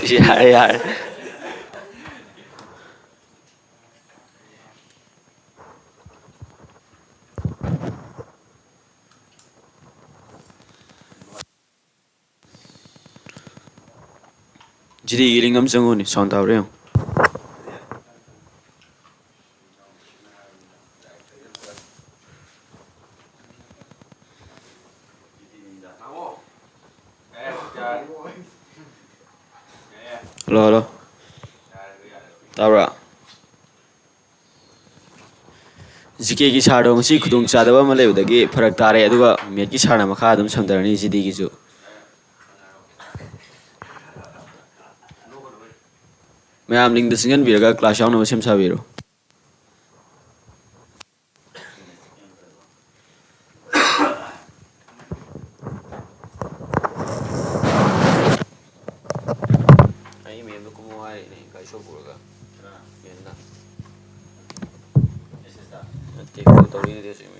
Yare yare. Jadi giling am changuni sound tawre yo. Hello hello. Tawra. GK ki sar dong si khudung chadaba ma leudagi pharak tare aduga met ki sarna makha adum samdarani GD ki ju. Mayam ling da singan biraga class yauna sem sabiro. Ai mem do como ai ne kai show buraga. Yenda. Take to tori de simi.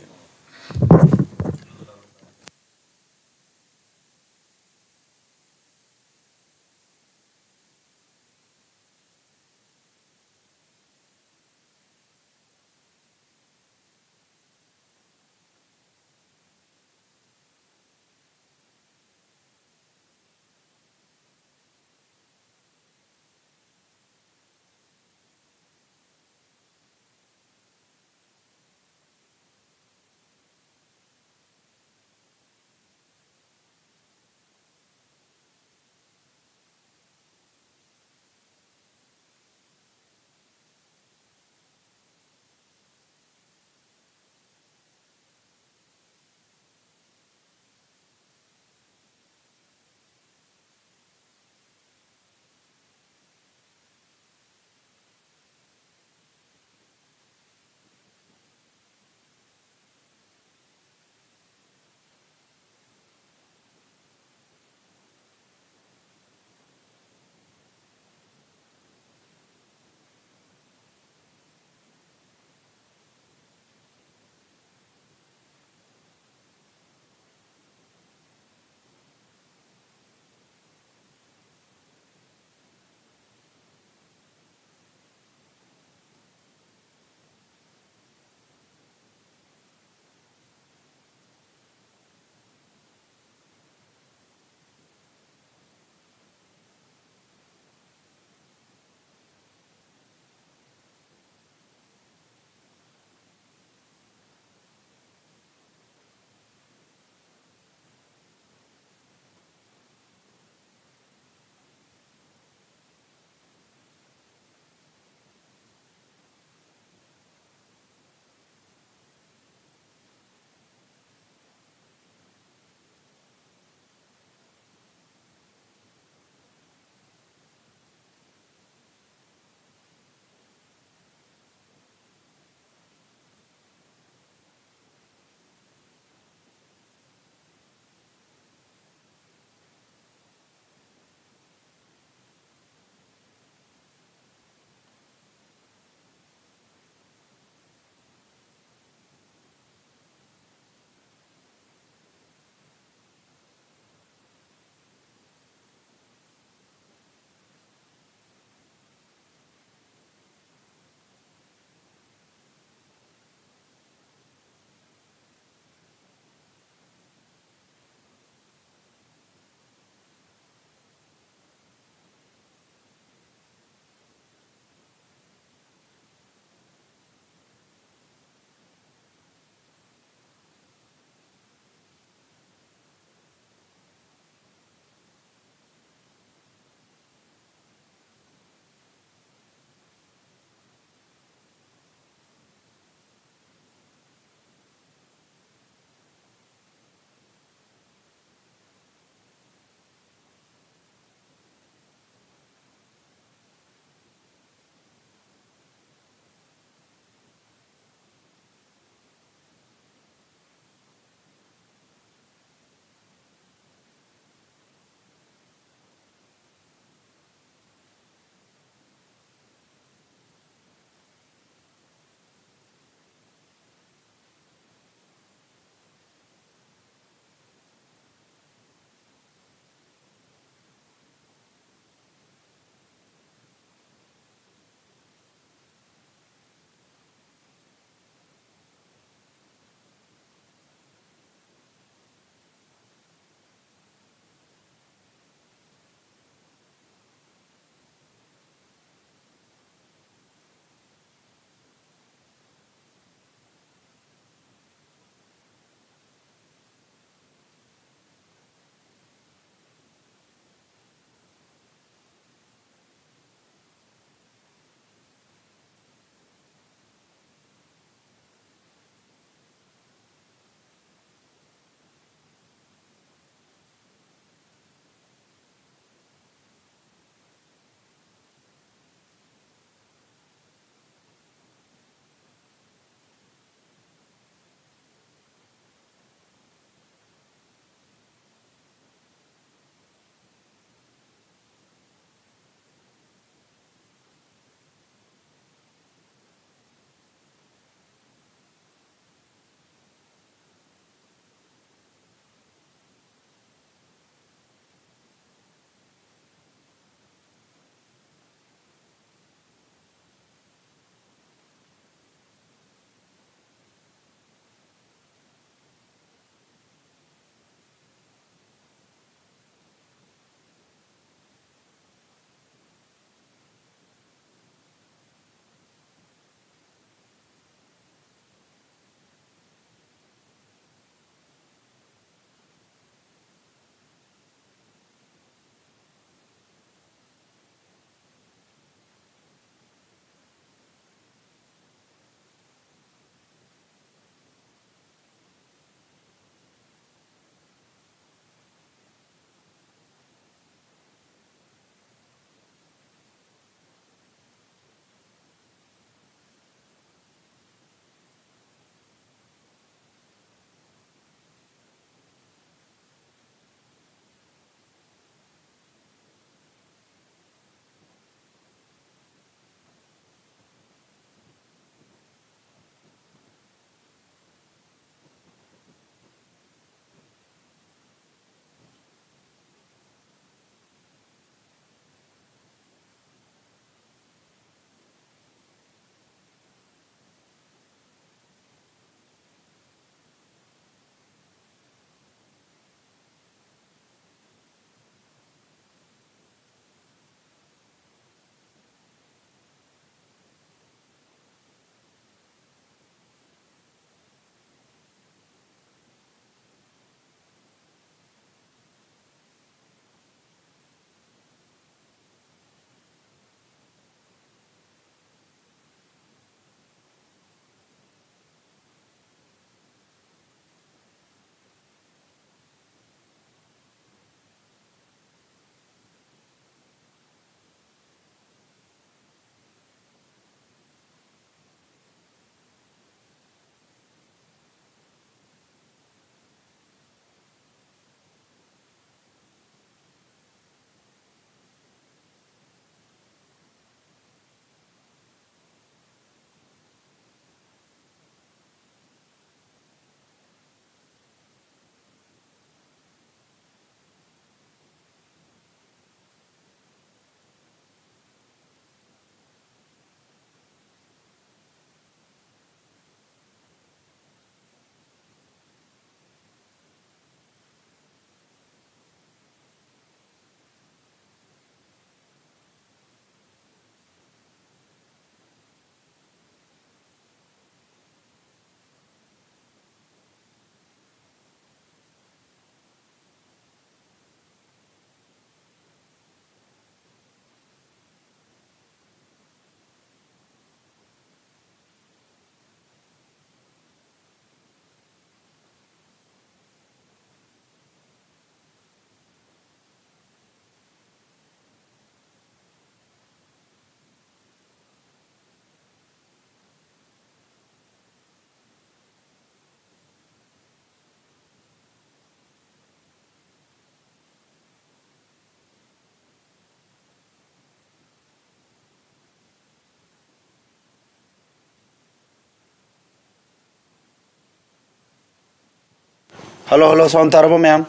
Hello, hello, sound tarabo ma'am.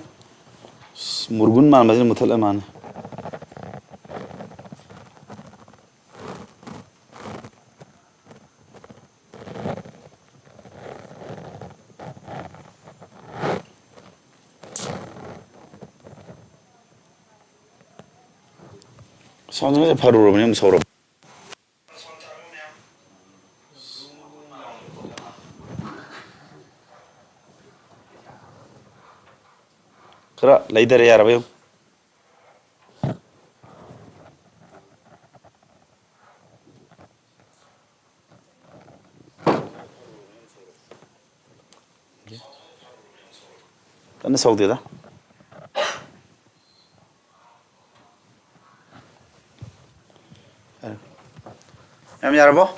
Murgun man mazin muthala man. Sound na faru ro ma'am soro. Kara laidare yar bayo. Tana saudi da. Ma'am yar bo.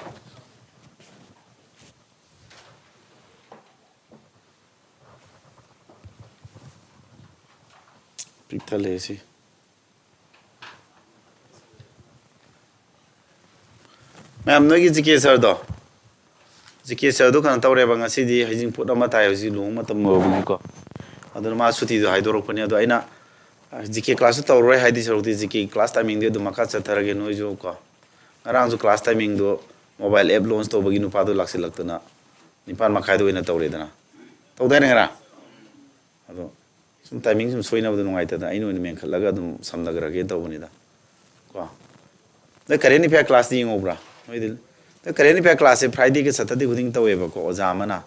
Pictal esi. Ma'am no gi jike sir do. Jike sir do kan tawre ba ngasi di hajing put ama tai hoji lu matam mo bu ko. Aduna ma suti do haidorok pani ado aina jike class tawre haidi saroti jike class timing de do maka chatharage no jo ko. Ngarang jo class timing do mobile app launch to bagi nu pa do laksi laktana. Nipan makai do ina tawre dana. Tawdai ngara. Ado sum timing sum soina bu nungai ta aino ni men khalaga dum samnagra ge tawni da. Ko. The current affair class di ngobra. The current affair class Friday ke Saturday guding taweba ko ojamana.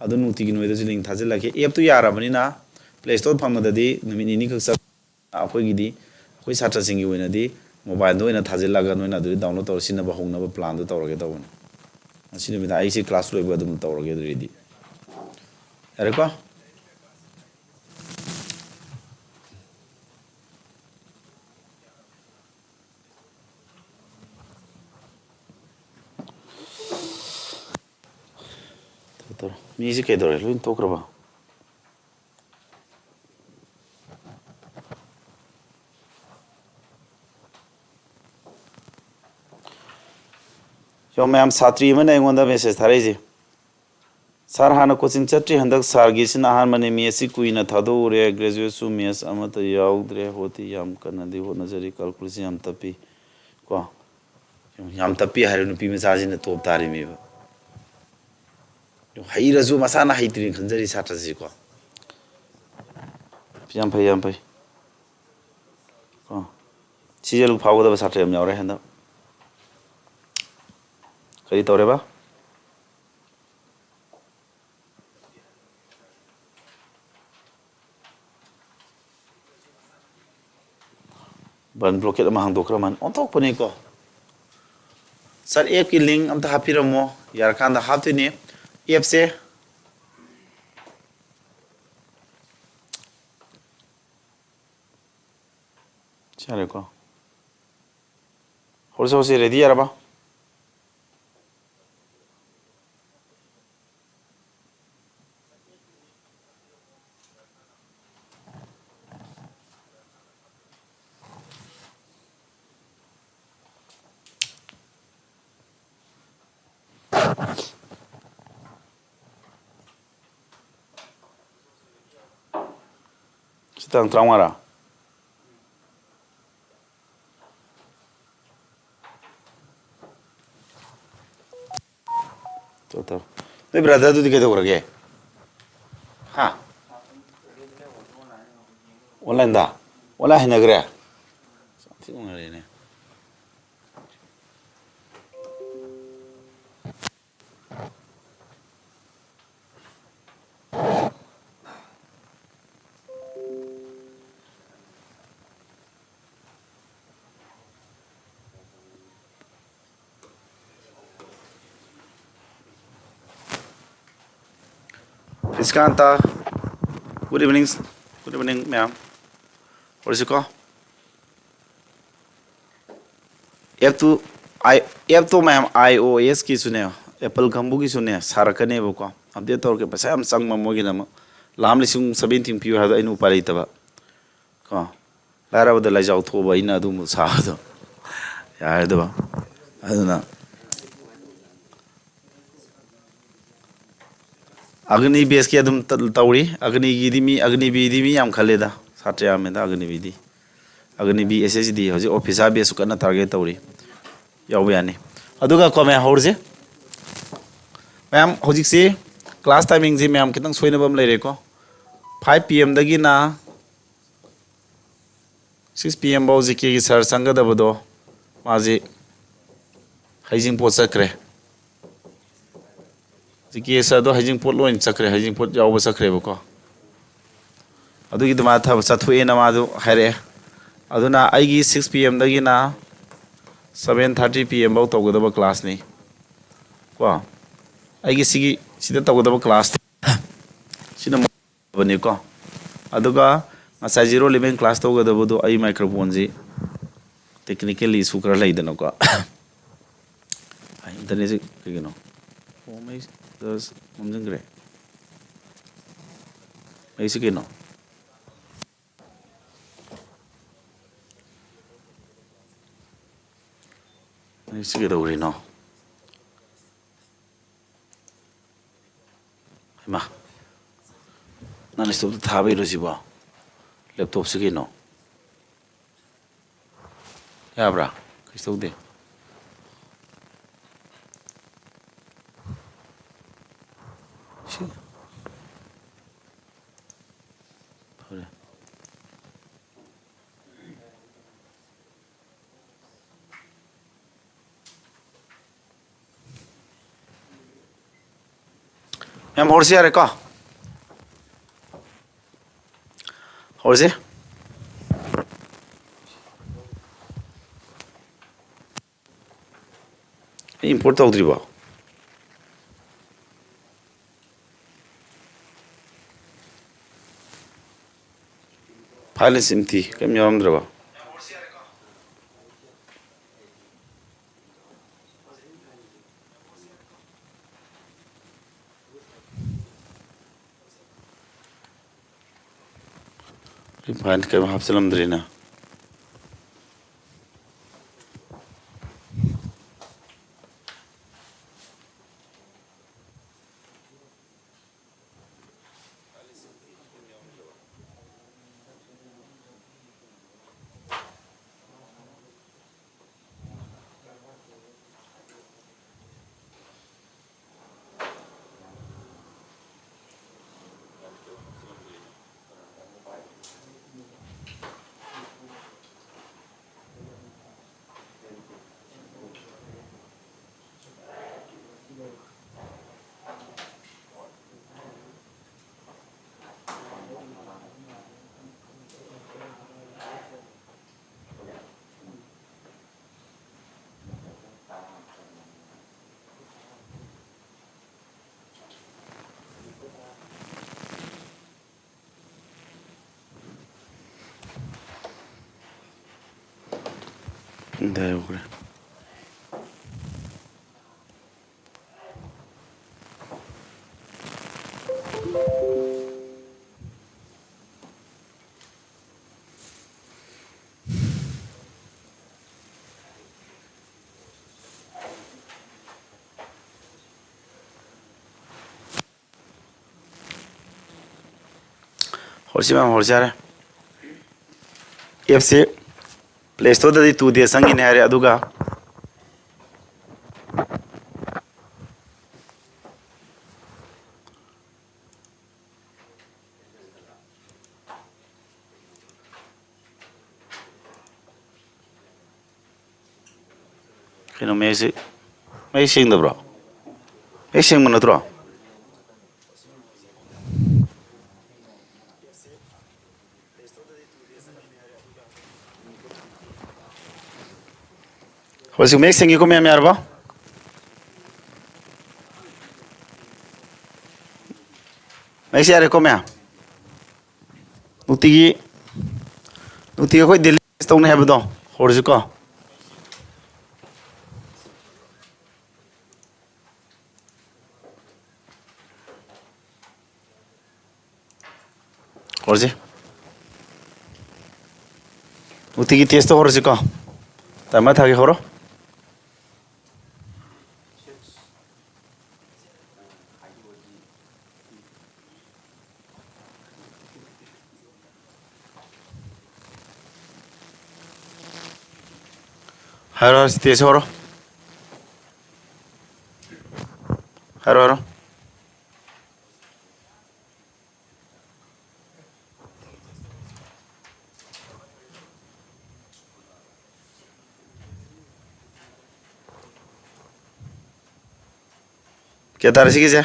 Adu nuti gi noida jiling thajila ke app tu yara bani na Play Store phamada di numini ni khak sa akoi gi di akoi satra singi oina di mobile do ina thajila ga noina du download tor sinna ba hongna ba plan do tawrage tawon. Asini bida ai si class lo ba dum tawrage ready. Are ko Music ke dore lo to kraba yo ma'am satri man engonda message thare ji sir hana coaching chatri handak sar gi sin ahan mane mesi kuina thado re graduate su mes amata yaudre hoti yam kanadi ho nazari calculation yam tapi ko yam tapi hare nu pi message ne top tari me hairazu masana haitrin khanjari satraji ko yam pai ko sijelu phawda ba satra yam yaure handa kari tawre ba ban blockade ma hang dokra man ontok pani ko sir app ki link am ta hapiramo yar kan da haptini app se chale ko horse ready yar ba Sitang traumara total me brother tu dikai dorage ha online da wala hinagre ti ngare ne Iskanta, good evening, ma'am. What is it called? F2 ma'am iOS की सुने Apple कंबू की सुने सारा कने वो को update तौर के पैसा हम संग ममो की नम लाम लिसिंग 17 पियो है इन ऊपर ही तब को लारा बदल लाई जाओ थोबा इन अदु मुसा दो यार दबा अदुना Agni base ki adum tauri agni gidimi agni bidimi yam khaleda satra ameda agni bidi agni bi ssd hoji officer base kana target tauri yaw yani aduga ko me horje ma'am hojik si class timing ji ma'am kitang soina bam leire ko 5 pm dagi na 6 pm bau ji ki sir sanga da bodo maji haijing pot sakre ji ki sir do haijing pot loin sakre haijing pot yaw ba sakre ba ko adugi dama tha sathu e na ma do haire aduna aigi 6 pm dagi na 7:30 pm bau tawgadaba class ni ko aigi sigi sida tawgadaba class sina bani ko aduga masa 011 class tawgadaba do ai microphone ji technically issue kara laidana ko ai internet ke no o mai das mumjangre ai sigi no ai sigi do no ma nan stop thabai ro jiba laptop sigi no ya bra kristo de shi pore em horse are ka horse import tawdriba file empty kem yaramdraba file kem hapsalamdrina đây ok horse FC Play Store da 2 dia sangin hari aduga kino mesi da bro mana bro Hoje o mês sem que comer a minha avó. Mas se era comer. Não tinha coisa dele estão na hebdo. Hoje co. Hoje. Não tinha texto hoje co. Tá mais aqui horo. Haro stage horo. Haro. क्या तार सी किसे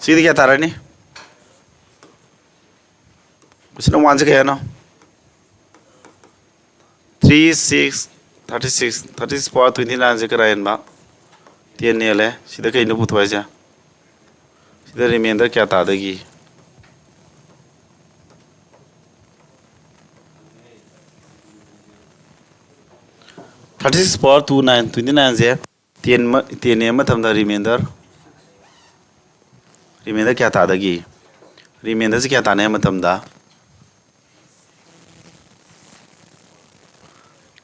सीधी क्या तार नहीं कुछ ना one से क्या ना 36 पावर 29 से करायन बा तीन ने ले सीधा कहीं न पुतवाई जा सीधा रिमाइंडर क्या तार देगी 36 power 29 से तीन में थम दा रिमाइंडर क्या था दगी रिमाइंडर से क्या ताने में थम दा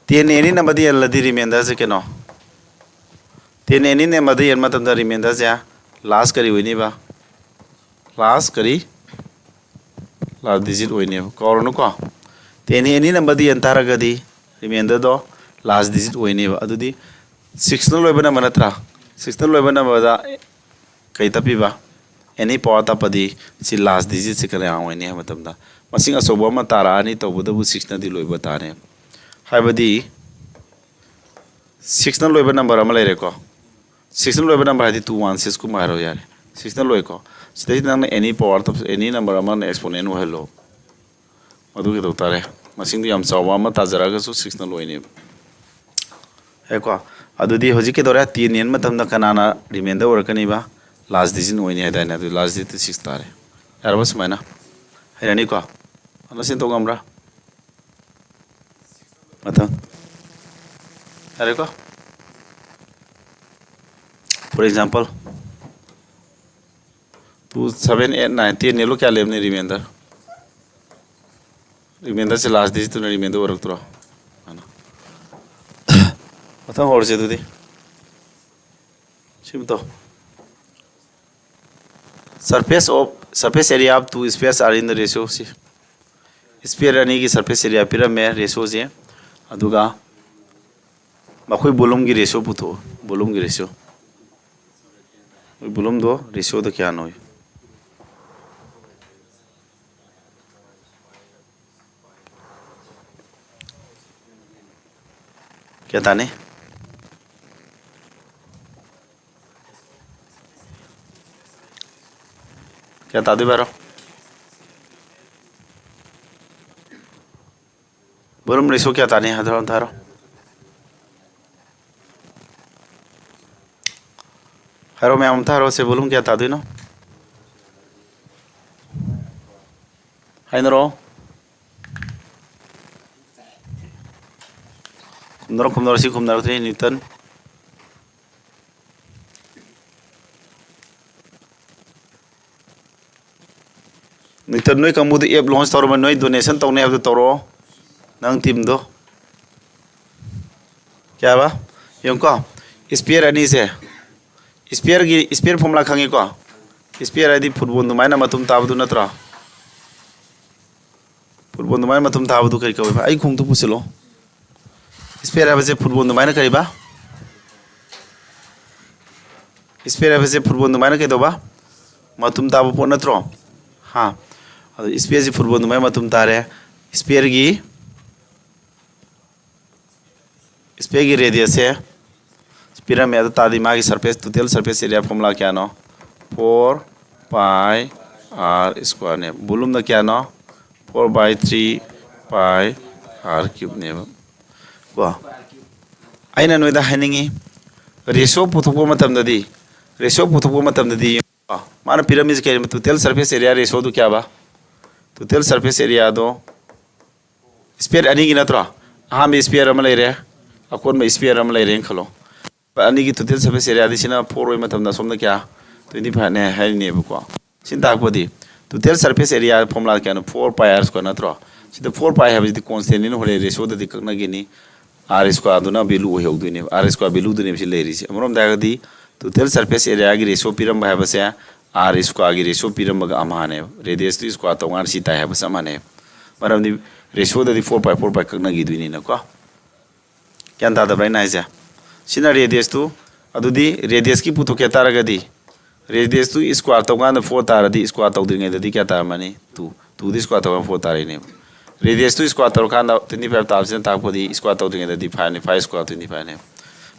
तीन एनी नंबर दी लदी रिमाइंडर से क्या नो तीन एनी नंबर दी में थम दा रिमाइंडर से लास्ट करी हुई नहीं बा लास्ट करी लास्ट डिजिट हुई नहीं कौन को तीन एनी नंबर दी अंतारा गदी रिमाइंडर दो लास्ट डिजिट होइने बा अदुदी 6 न लोइबना मनत्रा 6 न लोइबना बदा कई तपीबा एनी पावर तपदी सि लास्ट डिजिट से करे आवेने मतमदा मसिंग असोबो म तारा ani तबदबु 6 न दि लोइबा ताने हाइबदी 6 न लोइबा नंबर अमा लेरे को 6 न लोइबा नंबर हादि 216 को मारो यार 6 न लोइ को सिदे नंग एनी पावर तप एनी नंबर अमा एक्सपोनेंट होहेलो मदु के दोतारे मसिंग दि यम चावा म ताजरागा सु 6 न लोइने है को अदुदी होजी के दौरा 3 नेन मतम द कनाना रिमाइंडर वर्कनी बा लास्ट डिजिट होइने है दाइना दु लास्ट डिजिट 6 तारे यार बस मैना हैरानी को अनसिन तो गमरा मतम अरे को फॉर एग्जांपल 2 7 8 9 10 नेलो क्या लेबने रिमाइंडर से लास्ट डिजिट तो रिमाइंडर वर्क तो मतम और से दुदी सिम तो surface area of two spheres are in the ratio si sphere ani ki surface area pira me ratio je aduga makhoi volume ki ratio putho volume ki ratio volume do ratio to kya noi क्या ताने क्या तादे बारो बरम Resso क्या ताने हदरो थारो हरो मैं हम थारो से बोलूं क्या तादे नो हाय नरो कुमनरो सी कुमनरो थे न्यूटन न्यूटन नोई कमुद एप लॉन्च तौर में नोई डोनेशन तौने अब तौरो नंग टीम दो क्या बा यंको स्पीयर अनि से स्पीयर फॉर्मूला खंगे को स्पीयर आदि फुटबॉल दुमाय ना मतुम ताबदु नत्रा फुटबॉल दुमाय मतुम ताबदु करि कबे आई खुंग तो पुसलो स्पीयर अब से फुटबॉल दुमाय ना करिबा स्पीयर अब से फुटबॉल दुमाय ना कइदोबा मतुम ताबु पो नत्रो हां स्पीयर से फुटबॉल दुमाय मतुम तारे स्पीयर की रेडियस है स्पीयर में तो तादी मागी surface total surface area formula क्या नो 4 पाई r स्क्वायर ने वॉल्यूम दा क्या नो 4/3 पाई r क्यूब ने को आइना नोइदा हाइनिंगी रेशियो पुथुपो मतमददी माना पिरामिड के टोटल सरफेस एरिया रेशियो दो क्या बा टोटल सरफेस एरिया दो स्पीयर अनि की नत्रो हां में स्पीयर अम लेरे अकोन में स्पीयर अम लेरे खलो अनि की टोटल सरफेस एरिया दिसिना 4 ओइ मतमदा सोमदा क्या 25 ने हाइने बको सिंता कोदी टोटल सरफेस एरिया फॉर्मूला क्या नो 4 पाई r स्क्वायर नत्रो सिदा 4 पाई है दी कांस्टेंट नि होरे रेशियो द दिकना गिनी r स्क्वायर दुना वैल्यू हो होदुने r स्क्वायर वैल्यू दुने बिसि लेरी से अमरम दागदी टोटल सरफेस एरिया की रेशियो पिरम है बसे r स्क्वायर की रेशियो पिरम बगा अमाने रेडियस स्क्वायर तो 1 सी ताय है बस अमाने मरमदी रेशियो ददी 4 पाई 4 पाई कक्ना गिदुनी न को क्या ता दब्राइ ना इसे सिना रेडियस टू अदुदी रेडियस की पुथो के तारगदी रेडियस टू स्क्वायर तौगान 4 तारदी स्क्वायर तौद्रिङै ददी क्या तारमनी 2 2 दी स्क्वायर तौगान 4 तारिने रेडियस टू स्क्वायर तौरकान 25 तारसिन ताकपदी स्क्वायर तौद्रिङै ददी 5 ने 5 स्क्वायर 25 ने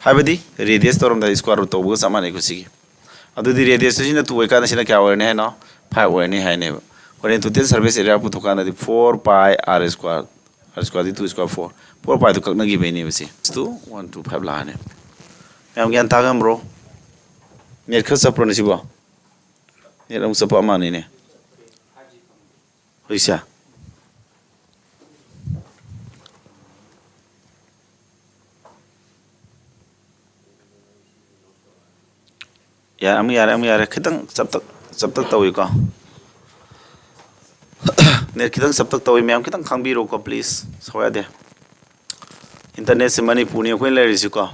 हाबदी रेडियस तौरम दा स्क्वायर रूट तौबो समाने कुसिगी अदुदी रेडियस सिना 2 ओइकान सिना क्या ओरने है न 5 ओरने है ने और total surface area पुथोकान ददी 4 pi r square दी 2 स्क्वायर 4 पाई तो कक्ना गिबेने बसे 2 1 2 5 लाने मैम ज्ञान तागम ब्रो नेट खस सप्रो नसिबो नेट हम सपा माने ने होइसा यार खितंग सब तक तौई को नेट खितंग सब तक तौई मैम खितंग खांबीरो को प्लीज सोया दे इंटरनेट से मणिपुर ने कोई लेरिसि को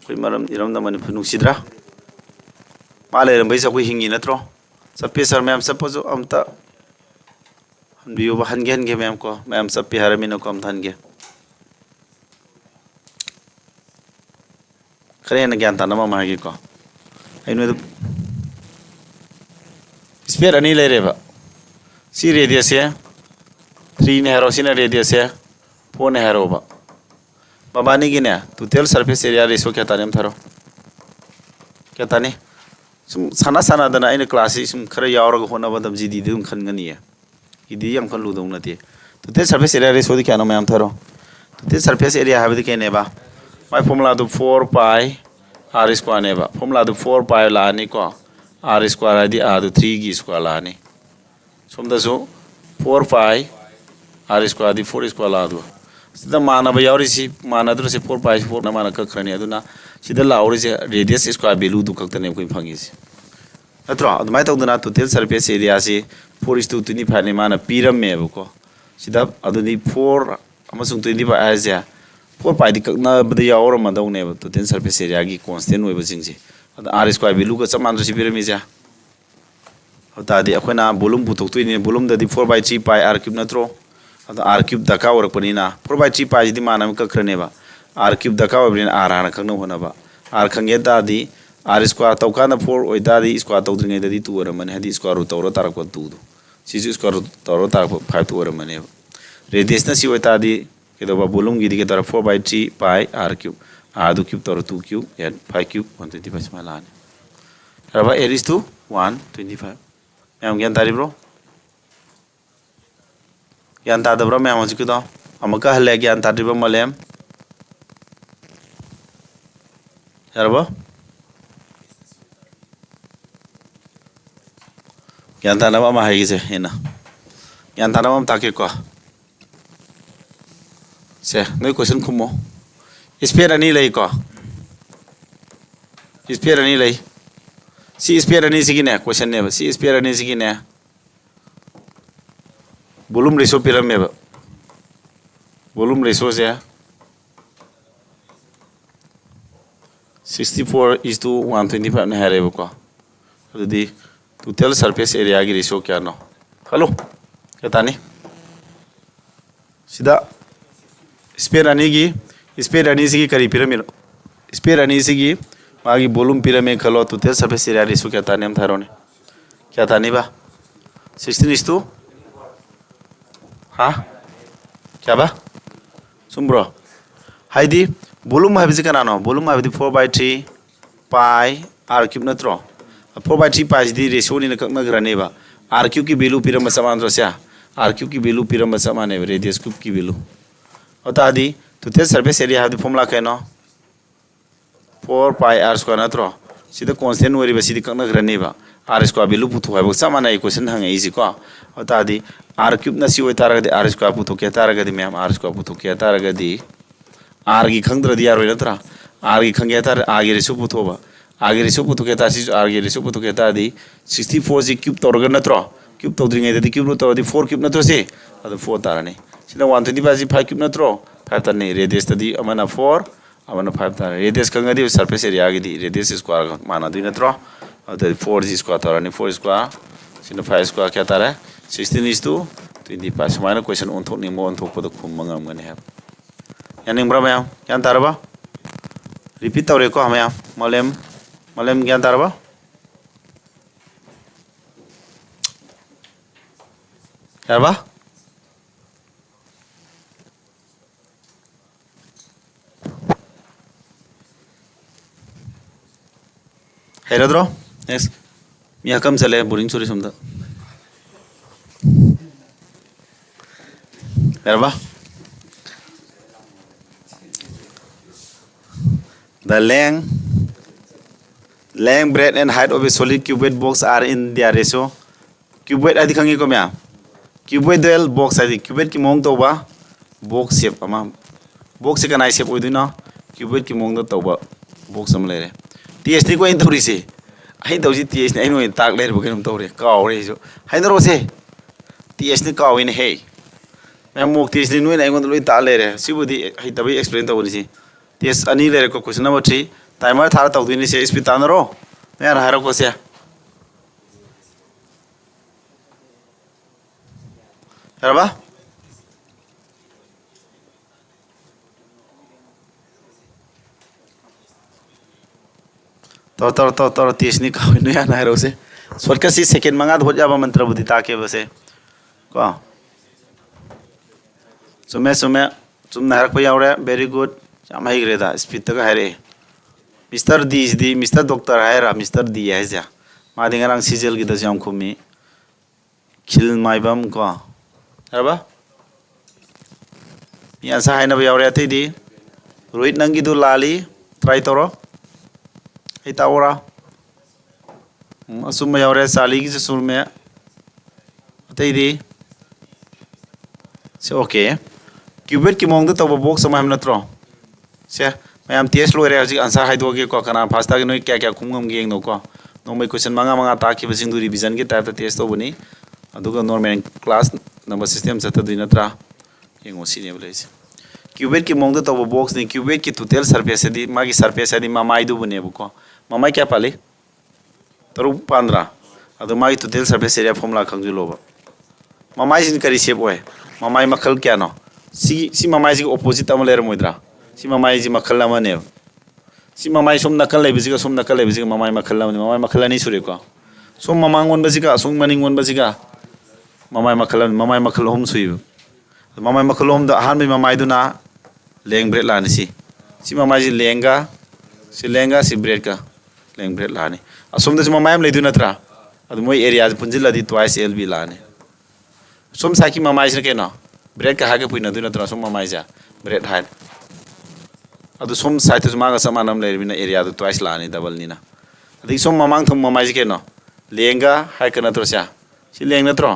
कोई मरम इरम द मणिपुर नुसिद्रा माले रम बैसा कोई हिंगी नत्रो सब पे सर मैम सब पजो अमता हम बियो हनगे मैम को मैम सब पे हरमिनो को हम थनगे खरे न ज्ञान तानमा मागे को आइनो स्पेयर अनि लेरेबा सी रेडियस है 3 ने हेरो सिना रेडियस है 4 ने हेरो बा बाबानी गिने टोटल सरफेस एरिया रेशो क्या तानेम थारो क्या ताने सुम साना दना आइना क्लास सुम खरा यावरग होना बदम जीदी दुम खनगनी है इदी यम खन लुदौ नते टोटल सरफेस एरिया रेशो दि क्या नो मैम थारो टोटल सरफेस एरिया हाबदि के नेबा माय फॉर्मूला दो 4 पाई r स्क्वायर नेबा फॉर्मूला दो 4 पाई लानी को r स्क्वायर आदि r 3 की स्क्वायर लानी सोमदसो 4 पाई r स्क्वायर आदि 4 स्क्वायर ला दो सिदा मानबा यावरिसि मानद्रसे 4 पाई 4 ना माना कखरनी अदुना सिदा लावरिसे रेडियस स्क्वायर वैल्यू दु कक्तने कोइ फंगिसि नत्रो अदुमाय तौदना टोटल सरफेस एरिया से 4:25 ने माना पिरमेबको सिदा अदुनि 4 अमसुंग 25 आइजे 4 पाई दि कक्ना बद यावर मदौने टोटल सरफेस एरिया की कांस्टेंट ओइबा जिंगसे r स्क्वायर वैल्यू का समानद्रसि पिरमिजा हतादि अखोना volume पुथोक्तोइने volume ददि 4/3 pi r cube नत्रो r cube दका ओरकपनिना 4/3 पाई दि माना कखरनेबा r क्यूब दका ओबरिन r हाना खंगनो होनाबा r खंगे दादि r स्क्वायर तौकाना 4 ओइ दादि स्क्वायर तौद्रिङै ददि 2 ओरमने हदि स्क्वायर रूट तौरो तारको 2 सिजु स्क्वायर रूट तौरो तारको 5 2 ओरमने रेडियस न सी ओइ तादि केदोबा वॉल्यूम गिदि के तौर 4/3 पाई r क्यूब r दु cube तौरो 2 cube and 5 cube 125 मालाने rava Eris to 125 ma'am ज्ञान तारी ब्रो ज्ञान तादब्रो मैम हजिकिदो अमका हले ज्ञान ताद्रिबो मलेम यारबो ज्ञान तानबा मा हाइगिसे हेना ज्ञान तानबा ताके को से नै क्वेश्चन खुमो स्पेयर अनि लै को स्पेयर अनि लै सी स्पेयर अनि सिगिने क्वेश्चन ने सी स्पेयर अनि सिगिने वॉल्यूम रेशो पिरामिड वॉल्यूम रेशो से 64:125 ने हारेबको अदुदी टोटल सरफेस एरिया की रेशो क्या नो हेलो केतानी सिदा स्पेयर अनि सिगी करी पिरामिड स्पेयर अनि सिगी मागी वॉल्यूम पिरामिड खलो टोटल सरफेस एरिया रेशो क्या ताने हम थारोने क्या तानी बा 16:2 हाँ क्या बा सुम्ब्रो हाइदी वॉल्यूम हाइबिसे कनानो वॉल्यूम हाइबदी 4/3 पाई r क्यूब नत्रो 4/3 पाई दी रेशियो नि कक्नग्रनेबा r क्यूब की वैल्यू पिरम समानद्रस्या r क्यूब की वैल्यू पिरम समाने रेडियस क्यूब की वैल्यू अतादी टोटल सरफेस एरिया हाइबदी फॉर्मूला कैनो 4 पाई r स्क्वायर नत्रो सिदा कांस्टेंट ओरिबा सिदी कक्नग्रनेबा r स्क्वायर वैल्यू पुथो हाइबो समाना इक्वेशन हंगे इजी को अतादी r क्यूब न सी ओइ तारगदि r स्क्वायर पुथो के तारगदि मैम r स्क्वायर पुथो के तारगदि r की खंगद्रदि यार नत्रा r की खंगे तार r की रेशो पुथोबा r की रेशो पुथो के तासी r की रेशो पुथो के तादि 64 जी क्यूब तौरग नत्रो क्यूब तौद्रिङै ददि क्यूब तौरदि 4 क्यूब नत्रो से अद 4 तारने सिना 125 जी 5 क्यूब नत्रो 5 तारने रेडियस ददि अमना 4 अमना 5 तार रेडियस खंगदि सरफेस एरिया की रेडियस स्क्वायर माना दुई नत्रो अद 4 जी स्क्वायर तारने 4 स्क्वायर सिना 5 स्क्वायर क्या तारे 16:25 25 सुमाइना क्वेश्चन ओंथोकनिंग मो ओंथोकपद खुम ngam है यानिंग मैम ज्ञान तारबा रिपीट तौरे को मैम मलेम ज्ञान तारबा यारबा हेरद्रो नेक्स्ट मिया कम चले बोरिंग चोरी सुमदा यारबा the length, breadth and height of a solid cuboid box are in their ratio. Cuboid adi khangi ko mya. Cuboidal box adi cuboid ki mong to ba box shape ama box ka nai shape oiduna cuboid ki mong to ba box am lere. TS ni ko in thori se. Ai to ji TS ni ai no tak lere bo kenum to re ka re jo. Hai no se. TS ni ka in hey. Mem mok TS ni no ai ngon loi ta lere. Sibudi hai tabi explain to ni si. TS ani lere ko question number 3 timer thara tau dini se speed tanaro me hara ko se yarba to TS ni ka no ya na haro se shortcut si second manga ho jaba mantra budi ta ke base ko sume sumna har ko yaure very good Samai greda speed to hare Mr. D is the Mr. Doctor Hira Mr. D is ya Madingarang Sizzle gita jam kumi kill my bum ko Haba Yansa Haina Yaurati di Ruit Nangi do Lali try toro Hitaura Asuma Yaure Sali is a surme Tadi so okay Cubit Kimong the top of box of my natro से मैं हम test लो रहे हैं answer high दोगे को करना FASTA के नोई क्या क्या कुंगम गेंग नो को नो मैं क्वेश्चन मंगा ताकि बसिंग दूरी रिवीजन के टाइप टेस्ट तो बनी अदुगा नॉर्मल क्लास नंबर सिस्टम सत्ता दुई नत्रा ये गोसी ने बोले क्यूबेट की मोंग तो बॉक्स ने क्यूबेट की टोटल सरफेस है दी मागी सरफेस है दी मामाई दो बने बुको मामाई क्या पाले तरू 15 अदु मागी टोटल सरफेस एरिया फॉर्मूला खंगजु लोबा मामाई जिन करी शेप होए मामाई मखल क्या no C मामाई ji opposite अमलेर मोइद्रा si mamai ji makhalla mane si mamai som nakal lai bisiga mamai makhalla ni sure ko som mamangon basiga som maningon basiga mamai makhalom sui mamai makhalom da han mamai duna leng bread lani si mamai ji lenga si bread ka leng bread lani asom da mamai am leidu natra adu moi area punjila di twice lb lani som saki mamai ji ke no bread ka ha ke puina du natra som mamai ja bread hat adu som site to maga samanam lerbina area to twice la ni double ni na adi som mamang thum mamai ji ke no lenga hai kana tro sia si leng na tro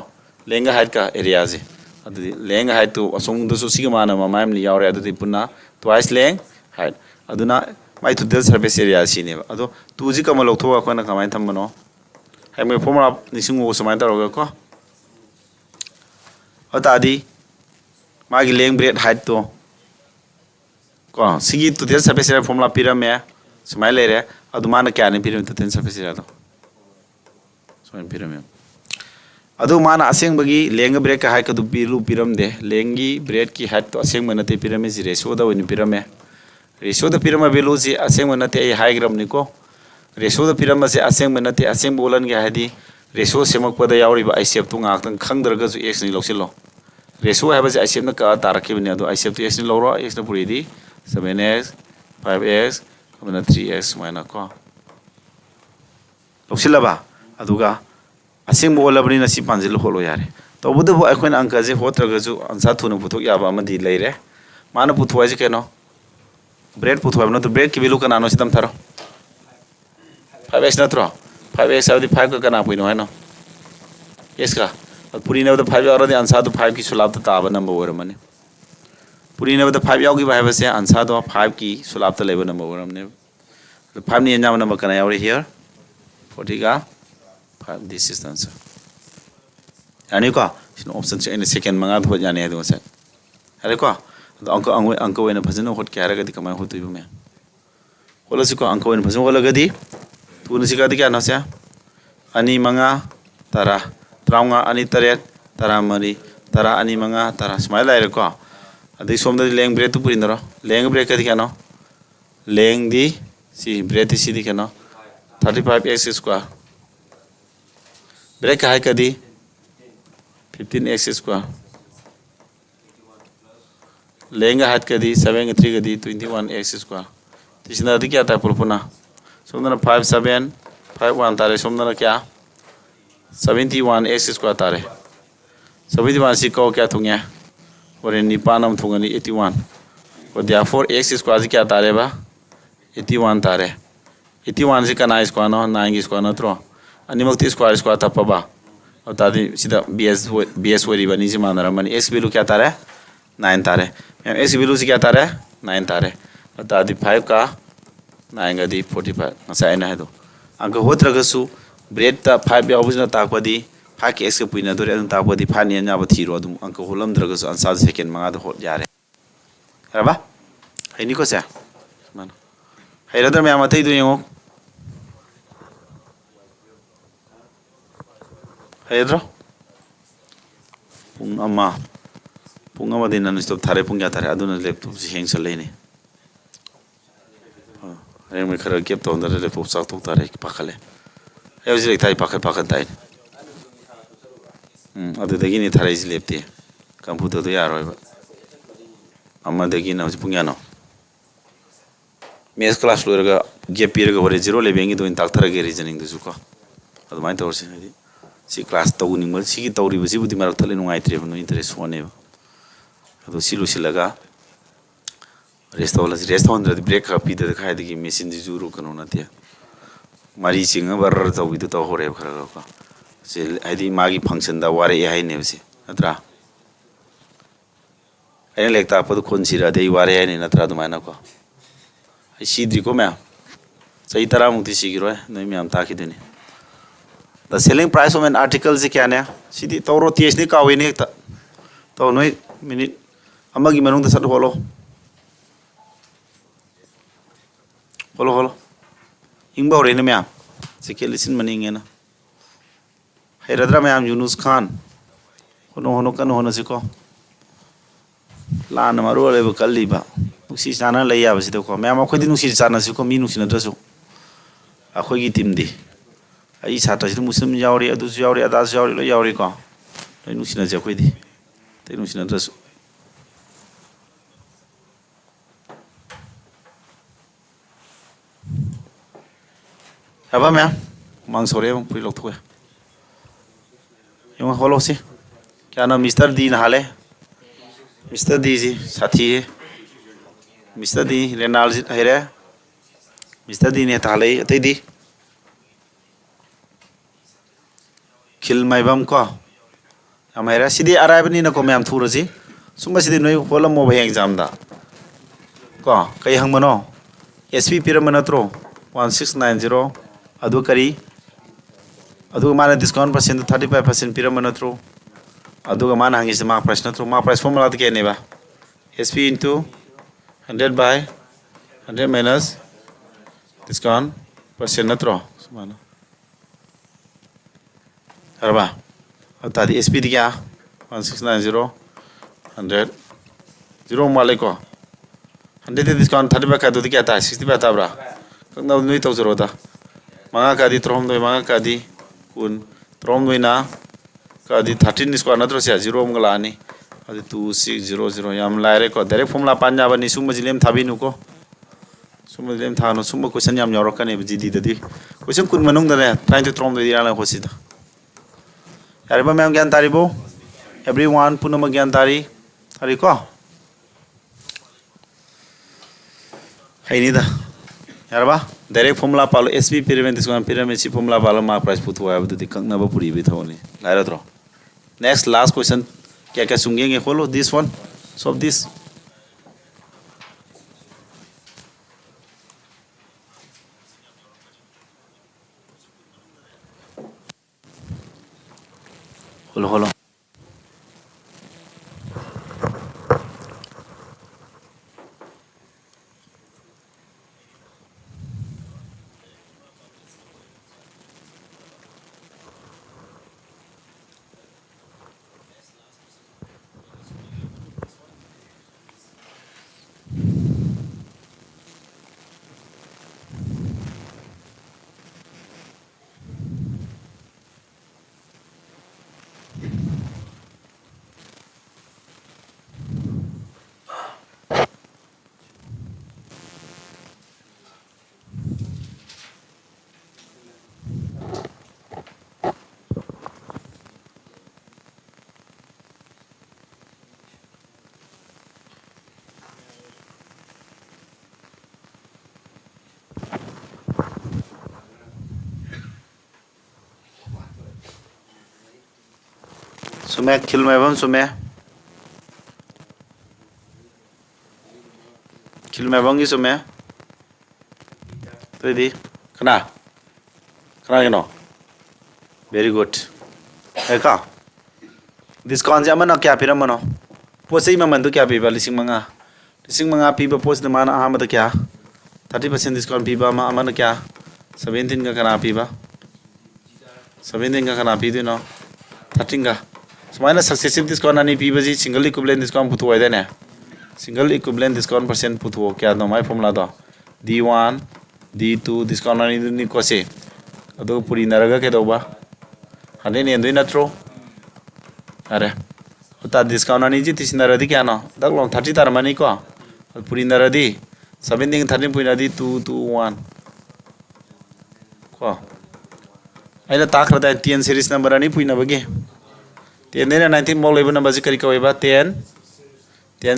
lenga height ka area ji adu lenga height to asong do so si mana mamai li yaure adu punna twice leng height aduna mai to del surface area si ne adu tu ji kamal lok thowa ko na kamai tham mano hai me formula nisingo samai ta ro ko adi magi leng bread height to को सिगी तो तेल surface area formula पिरम है समाय ले रहे अदुमान क्या नहीं पिरम तो तेल सरफेस एरिया तो समाय पिरम है अदुमान असेंग बगी लेंग ब्रेक का हाई का दुपीलू पिरम दे लेंगी ब्रेड की हाइट तो असेंग मनते पिरम है रेशो दा वनी पिरम है रेशो दा पिरम बेलू से असेंग मनते हाई ग्राम निको रेशो दा पिरम से असेंग मनते असेंग बोलन के हादी रेशो सेमक पदा यावरी बा आईसेप तो ngak खंगदरगा जो एक्स नि लौसिलो रेशो है बस आईसेप न का तारके बने तो आईसेप तो एक्स नि लौरो एक्स न पुरी दी 7x 5x amana 3x maina ko loksilaba aduga asing bo labni na si panjil holo yare to budu bo akhon angka je hotraga ju ansa thunu puthok yaba amadi leire mana puthwa je keno bread puthwa no to bread ki bilu kana no sitam tharo 5x na tro 5x avdi 5 ka kana puino hai no yes ka puri ne to 5 already ansa to 5 ki sulab ta aba number ora mane पूरी ने 5 यावगी भाई बसे answer तो 5 की सुलाब तो लेबो number वरम ने 5 नि एंजाम नंबर कना यावरे हियर 40 का 5 दिस इज द आंसर यानी को सिन ऑप्शन से इन सेकंड मंगा हो जाने है से अरे को अंक वेन भजन होट के हारगदी कमाय होतुइबो मे होलसि को अंक वेन भजन होलगदी तुन सिगादी क्या नसे अनि मंगा तारा त्राउंगा अनि तरेत तारा मरी tara ani manga tara smile lai ko adai somda leng bread tu purin ro leng bread ka dikano leng di si bread si dikano 35x square bread ka hai ka di 15x square leng ka hat ka di 7 3 ka di 21x square tisna di kya ta pulpuna somda 5 7 5 1 tare somda kya 71x square tare 71 si ko kya thungya और निपानम थुंगनी 81 और therefore x square से क्या तारे बा 81 तारे 81 से कना square no 9 की स्क्वायर नत्रो अनिमक्ति स्क्वायर स्क्वायर तपबा और तादि सीधा bs वरी बनी से मानरा मन x वैल्यू क्या तारे 9 तारे x वैल्यू से क्या तारे 9 तारे और तादि 5 का 9 का दी 45 नसा ना है तो अंक होत्रगसु ब्रेड ता 5 यावजना ताकवदी फाके एक्स पुइना दोरे अदुम ताकवदी फानि अन्या बथीरो अदुम अंक होलम द्रगसु आंसर सेकेंड मंगा दो होत यारे रबा हैनी को से मन हैरदर मैं आमथै दु यंगो हैद्रो पुंग अमा दिन नन स्टॉप थारे पुंग या थारे अदुन लैपटॉप से हैंग सलेनी हैंग में खरा केप तो अंदर लैपटॉप साक तो तारे पाखले है उसी लेक थाई पाखल ताई अदुदगी थारे इस लेपते कंप्यूटर तो यार होइबा अमदगी ना पुंग यानो मेस क्लास लोरगा गेप पीरगा होरे जीरो लेबेंगी तो इन ताकथरगे रीजनिंग दुसु को अदुमाइन तोरसे हदि सी क्लास तौनिंग सी की तौरिबा सी बुदि मरक थले नुंगाइत्रे बनो इंटरेस्ट होने अदु सिलु सिलगा रेस्ट होंद्रदि ब्रेक का पीदे खायदगी मेसिन दि जुरु कनो नते मारी सिंग बर तौबिदु तो होरे खरगा को से हदि मागी फंक्शन दा वारे हाय नेबसे नत्रा अने लेक्ता पद खोनसिरा दे वारे हाय ने नत्रा दुमाइना को सीद्री को मैं सही तरह मुक्ति सीगिरो है नहीं मैं हम ताकि देने the selling price of an article से क्या ने सीधी तौरो तेज ने कावे ने तो नोई मिनट अमगी मनुंग दसत होलो होलो होलो इंबा होरे ने मैं सिके लिसन मनिंगे ना हैरद्रा मैं यूनुस खान होनो होनो कन होनो सिको लान मारो ले कल्लीबा नुसी जाना ले याबसिदो को मैं अखोदि नुसी जाना सिको मी नुसी नद्रसु अखोगी टीम दी आई छात्रसिद मुस्लिम यावरी अदुसु यावरी अदासु यावरी लो यावरी को लै नुसी न जखोदि तै नुसी नद्रसु हबा मैं मांग सोरे पुई लोथो यो होलो से क्या नाम मिस्टर दी नहाले मिस्टर दी जी साथी है मिस्टर दी रेनाल जी है मिस्टर दी ने ताले अतै दी खिल माइबम को हम हैरा सिदी अराइबनी न को मैम थुरो जी सुम सिदी नोय होलम मो भय एग्जाम दा को कई हंगमनो एसपी पिरमनत्रो 1690 अदु करी अदु माने डिस्काउंट परसेंट 35% पिरमनत्रो अदु माने हंगिस मा प्रश्न थ्रो मा प्राइस फॉर्मूला के नेबा SP into 100 by 100 minus discount percent natro semana arba tadi sp di kya 1690 100 0 male ko 100 discount 30 ba ka do di kya ta 60 ba ta bra kang nui to zero da manga ka di trom doi manga ka di kun trom doi na ka di 13 square natro sia 0 mangala ni अदि 2600 याम लाइरे को direct formula Panja बनी सुम जिलेम थाबिनु को सुम जिलेम थानो सुम question याम यारकने जिदी ददी question कुन मनुंग दने trying to ट्रॉम दे याला होसिदा यारबा ma'am ज्ञान तारिबो एवरीवन पुनम ज्ञान तारी तारी को हैनिदा यारबा डायरेक्ट फॉर्मूला पालो एसपी पिरामिड डिस्काउंट पिरामिड सी फॉर्मूला पालो मा प्राइस पुथु आबो दि कंगनाबो पुरी बि थोनी लाइरत्रो नेक्स्ट लास्ट क्वेश्चन क्या क्या सुंगेंगे खोलो दिस वन सॉल्व दिस खोलो खोलो Sume kilmebam sume. Kilmebam gi sume. Ready? Kana. Kana gino. Very good. Eka. Discount jaman na kya pira mano. Posai maman tu kya piba lising manga. Lising manga piba pos na mana ahama tu kya. 30% discount piba ma amana kya. 17 ka kana piba. 17 ka kana pidu no. 13 ka. Sumana successive discount ani piba ji single equivalent discount putu ai dane. Single equivalent discount percent putu kya no mai formula do. D1 D2 discount ani ni ko se. Ado puri naraga ke do ba. Hane ne ndoi natro. Are. Uta discount ani ji tisinara di kya no. Dak long 30 tar mani ko. Puri naradi 17 13 puina di 2 2 1. Ko. Aina takra da 10 series number ani puina bagi. 10 ne 19 mol level number ji kari ko ba 10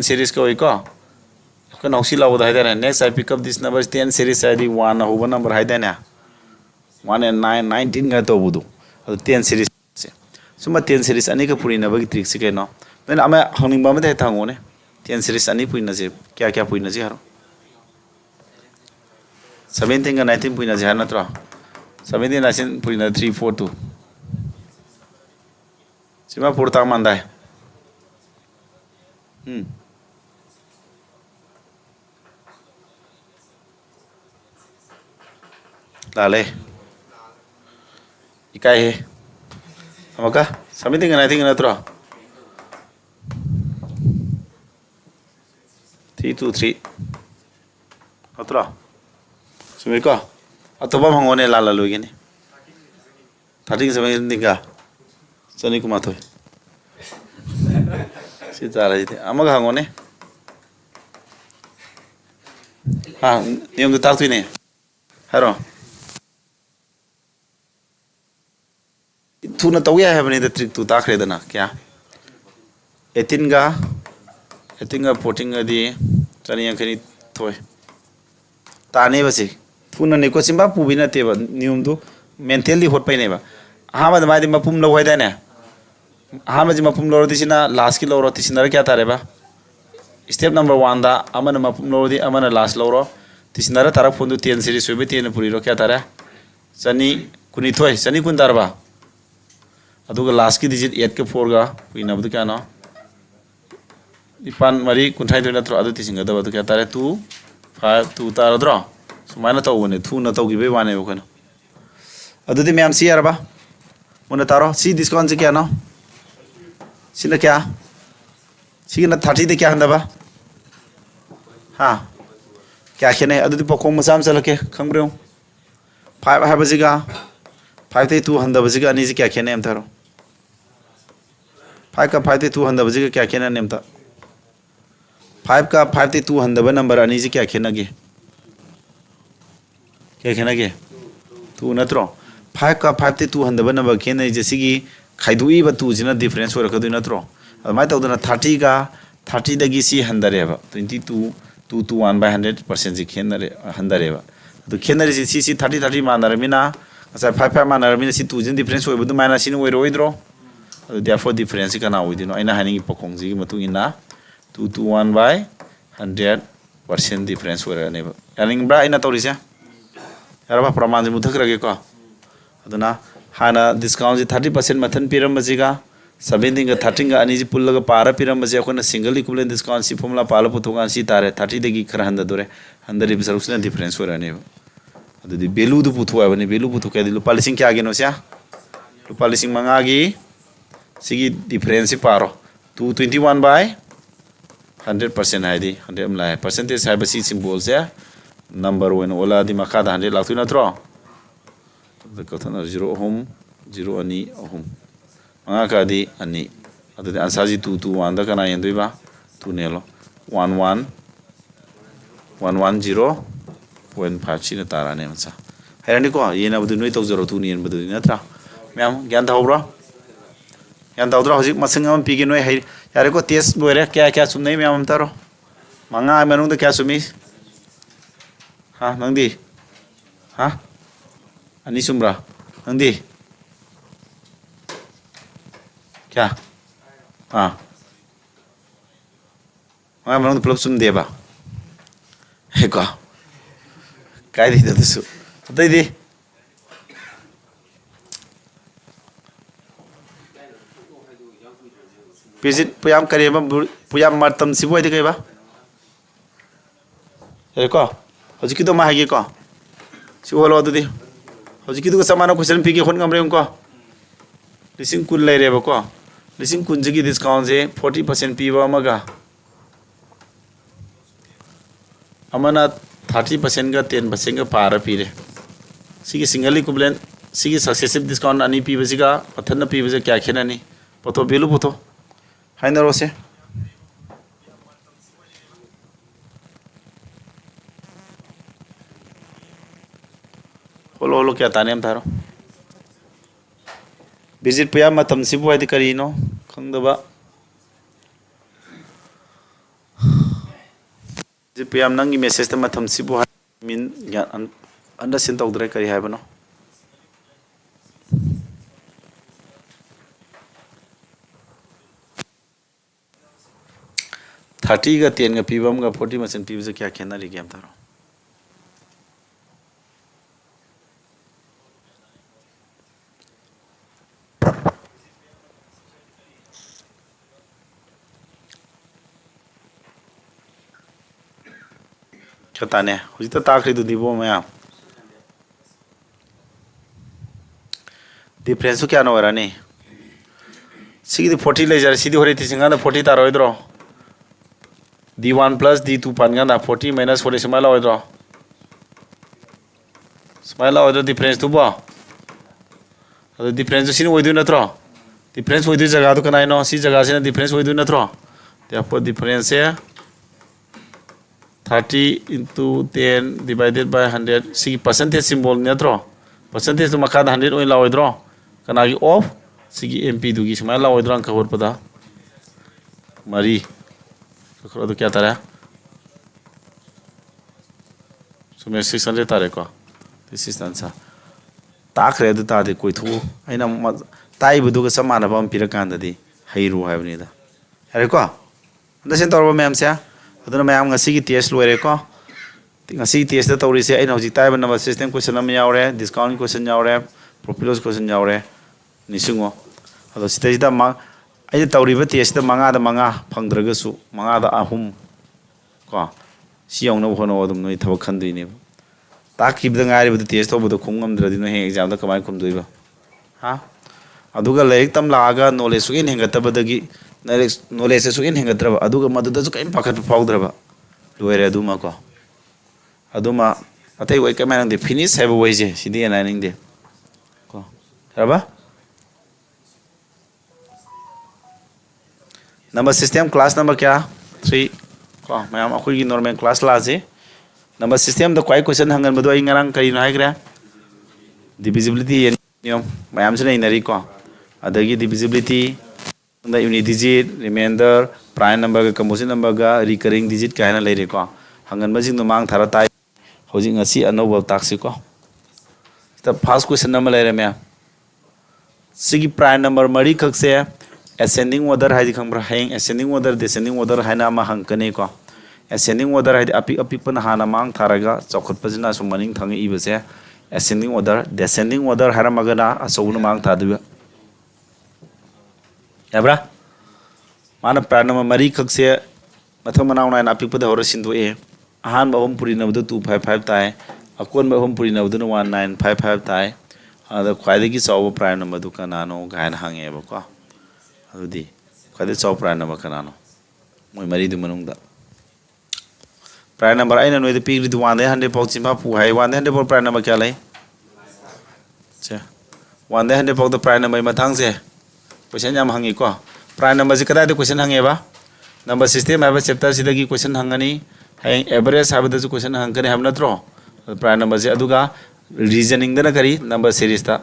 series ko ko. Ko nausi lawo da haida next I pick up this number 10 series id 1 over number haida na 1 and 9 19 ga to budu. 10 series suma 10 series ani ka purina bagi trick se no then ama honing ba mate thango ne 10 series ani puina je kya puina je haro 17 ka 19 puina je na tra 17 19 puina 3 4 2 sima purta mandai lale ikai he amaka 17 ka 19 na tra 3 2 3 atra sumi ko atoba mangone lala logi ni 13 17 ka sani kuma thoi si tara ite amaga hangone ha niyom to tak ne haro tuna tawya hai bani the trick tu takre dana kya 18 ga 14 ga di chani yang khani thoi tane basi tuna ne ko simba pubina te ba nium du mentally hot pai ne ba ha ma ma di mapum lo hoida ne ha ma ji mapum lo disina last ki lo ro tisina kya tare ba step number 1 da amana mapum lo di amana last lo ro tisina ra tarak phone du 10 series sobe 10 puri ro kya tare chani kuni thoi chani kun darba aduga last ki digit 8 ke 4 ga puina bu kya no ipan mari kunthai do na tro adu tisinga da bu kya tare 2 5 2 tar dro sumana to ne thu na to gi be wane ko no adu di myam si arba mona taro si discount se kya no sina kya si na 30 de kya handa ba ha kya khene adu di pokong masam salake khangbre 5 ha bajiga 5 te 2 handa bajiga ani ji kya khene am taro 5 ka 5 te 2 handa bajiga kya khene nem ta 5 का 5 ते 2 हंदबा number अनि जी क्या खेनगे क्या खेनगे 2 नत्रो 5 का 5 ते 2 हंदबा number खेने जैसेगी खाइदुई ब 2 जिना difference हो रखदु नत्रो अमाय तौदना 30 का 30 दगी सी हंदरेबा 22 2 to 1 by 100% जी खेनरे हंदरेबा तो खेनरे सी 30 30 मानरमिना असा 5 5 मानरमिना सी 2 जिन difference होइबदु minus sin ओइरोइद्रो therefore difference kana oidino aina haningi pokongji matungina 2 to 1 by 100% difference wera ne yaning bra ina torisa yaraba praman ji muthak ko aduna hana discount ji 30% mathan piram bajiga 17 ga 13 ga ani ji pullaga para piram baji akona single equivalent discount si formula pala puthonga si tare 30 degi khara handa dore 100 bisarusna difference wera ne adu di value du puthwa bani value puthuka di lupa lising kya geno sia lupa lising manga gi sigi difference paro 221 by 100% hai di 100 amla percentage hai basi symbol se number when ola di makha da 100 laktu na tro the kothana 0 ohum 0 ani ohum manga ka di ani adu di answer ji 221 da kana yendoi ba 2 nelo 110.5 china tara ne mansa hairani ko yena budu noi tok 02 ni en budu na tra myam gyan thau bro yan daudra hojik masing am pigi noi hai yare ko test boire kya sum nei myam taro manga manung da kya sumi ha nangdi ha ani sumra nangdi kya ꯃꯉꯥ ꯃꯅꯨꯡꯗ ꯄꯨꯂꯞ ꯆꯨꯝꯗꯦꯕ ꯀꯣ ꯀꯥꯏꯗꯦꯗ ꯑꯗꯨꯁꯨ ꯑꯇꯩꯗꯤ ꯄꯤꯖꯤꯠ ꯄꯨꯌꯥꯝ ꯀꯔꯤꯕ ꯄꯨꯌꯥꯝ ꯃꯇꯝꯁꯤꯕꯨ ꯍꯥꯏꯗꯤ ꯀꯩꯕ ꯌꯥꯔꯦꯀꯣ ꯍꯧꯖꯤꯛꯀꯤꯗꯣ ꯑꯃ ꯍꯥꯏꯒꯦꯀꯣ ꯁꯤ ꯍꯣꯜꯂꯣ ꯑꯗꯨꯗꯤ ꯍꯧꯖꯤꯛꯀꯤꯗꯨꯒ ꯆꯞ ꯃꯥꯟꯅꯕ ꯀꯣꯏꯁꯟ ꯄꯤꯒꯦ ꯍꯣꯠ ꯉꯝꯕ꯭ꯔ ꯌꯦꯡꯉꯨꯀꯣ 10,000 ꯂꯩꯔꯦꯕꯀꯣ 10,000ꯁꯤꯒꯤ ꯗꯤꯁꯀꯥꯎꯟꯁꯦ 40% ꯄꯤꯕ ꯑꯃꯒ ꯑꯃꯅ 30%ꯒ 10%ꯒ ꯄꯥꯔ ꯄꯤꯔꯦ सिगी सिंगल इक्विवेलेंट सिगी सक्सेसिव डिस्काउंट अनि पीबसिगा पथन पीबसे क्या खेनानी पोथो वैल्यू पोथो हाइनरोसे होलो होलो क्या ताने हम थारो विजिट पुया मतम सिबु हाइदि करीनो खंगदबा विजिट पुया नंगी मेसेज त मतम सिबु मीन अंडरस्टैंड तौदरे करी हाइबनो 30 का 10 का पीबम का 40% पीबसे क्या खेना री गेम थारो क्या ताने हुजी तो ताखरी दु दिबो मैं डिफरेंस क्या नो रानी सिगी 40 ले जरा सीधी हो रही थी सिंगा 40 तारो इधरो d1 plus d2 पानगा 40 minus 40 समाला हो इधरो समाला हो इधरो डिफरेंस तो बो अदो डिफरेंस सिन ओइदु नत्रो डिफरेंस ओइदु जगह तो कनाय नो सी जगह से डिफरेंस ओइदु नत्रो therefore difference है 30 into 10 divided by 100 C percentage symbol नत्रो percentage तो मखा 100 ओइ ला ओइदरो कनागी ऑफ सी mp दुगी समाला ओइदरो अंक होर पदा मरी तो क्या तारा so मैं 600 तारे को this is answer ताखरे दु तादे कोई थु आइना ताई बुदु का समान बम पिर कांददी हैरु हाइबनीदा अरे को अंडरस्टैंड तौरबा मैम से अदुना मैम ngasi की टेस्ट लोरे को ngasi टेस्ट दा तौरी से आइना हजि ताइब नंबर सिस्टम क्वेश्चन अम यावरे डिस्काउंट क्वेश्चन यावरे प्रोफिलोस क्वेश्चन यावरे निसिंगो अदो सितैदा मा आई तौरीब टेस्ट मंगा दा मंगा फंगद्रगसु मंगा दा अहुम को सियौनो होनो अदुम नोइ थबक खंदुइने ताकिबद ngairibद टेस्ट तौबद खुंगमद्रदि नो हे एग्जाम दा कमाय खुमदुइबा हा अदुगा लाइक तम लागा नॉलेज सुगिन हेंगतबदगी नॉलेज सुगिन हेंगतरबा अदुगा मदुदसु कयम पाखत फाउद्रबा लोइरे अदुमा को अदुमा अतै वै कमाय नंदे फिनिश हैब वैजे सिदि एनाइनिंग दे को रबा नंबर सिस्टम क्लास नंबर क्या 3 को मैम अखोई नॉर्मल क्लास लाजे नंबर सिस्टम द क्वाई क्वेश्चन हंगन बदो आई ngarang करी न हाइग्रा divisibility नियम मैम से नहीं नरी को अदगी divisibility द unit digit remainder prime number का कंपोजिट नंबर का रिकरिंग डिजिट कहना ले रे को हंगन मजिंग मांग थारा ताई होजिंग ngasi अनोबल ताक्सी को द फर्स्ट क्वेश्चन नंबर ले रे मैम सिगी प्राइम नंबर मरी खक से ascending order हाइदि खंब्रा हैंग ascending order descending order हाइना मा हंकने को ascending order हाइदि अपि अपि पन हाना मांग थारगा चौखत पजना सु मनिंग थंग इबसे ascending order descending order हारा मगना असौन मांग थादु याब्रा माना प्राण नंबर मरी खक से मथम मनाव नाइन अपि पद होर सिंदु ए अहान बहम पुरी नबदु 255 ताय अकोन बहम पुरी नबदु 1955 ताय अदा ख्वाइदगी चाव प्राण नंबर दु कनानो गायन हंगेबको अदुदी ख्वाइदे चाव प्राण नंबर कनानो मोय मरी दु मनुंगदा प्राण नंबर आइना नोइद पिग्रि दु 100 पाउ चिमा पु हाय 100 पाउ प्राण नंबर क्या लै छे 100 पाउ द प्राण नंबर मथांग से क्वेश्चन याम हंगी को प्राइम नंबर से कदाय क्वेश्चन हंगेबा नंबर सिस्टम है चैप्टर सिदगी क्वेश्चन हंगनी हैंग एवरेज है क्वेश्चन हंगने हम नत्रो प्राइम नंबर से अदुगा रीजनिंग दना करी नंबर सीरीज ता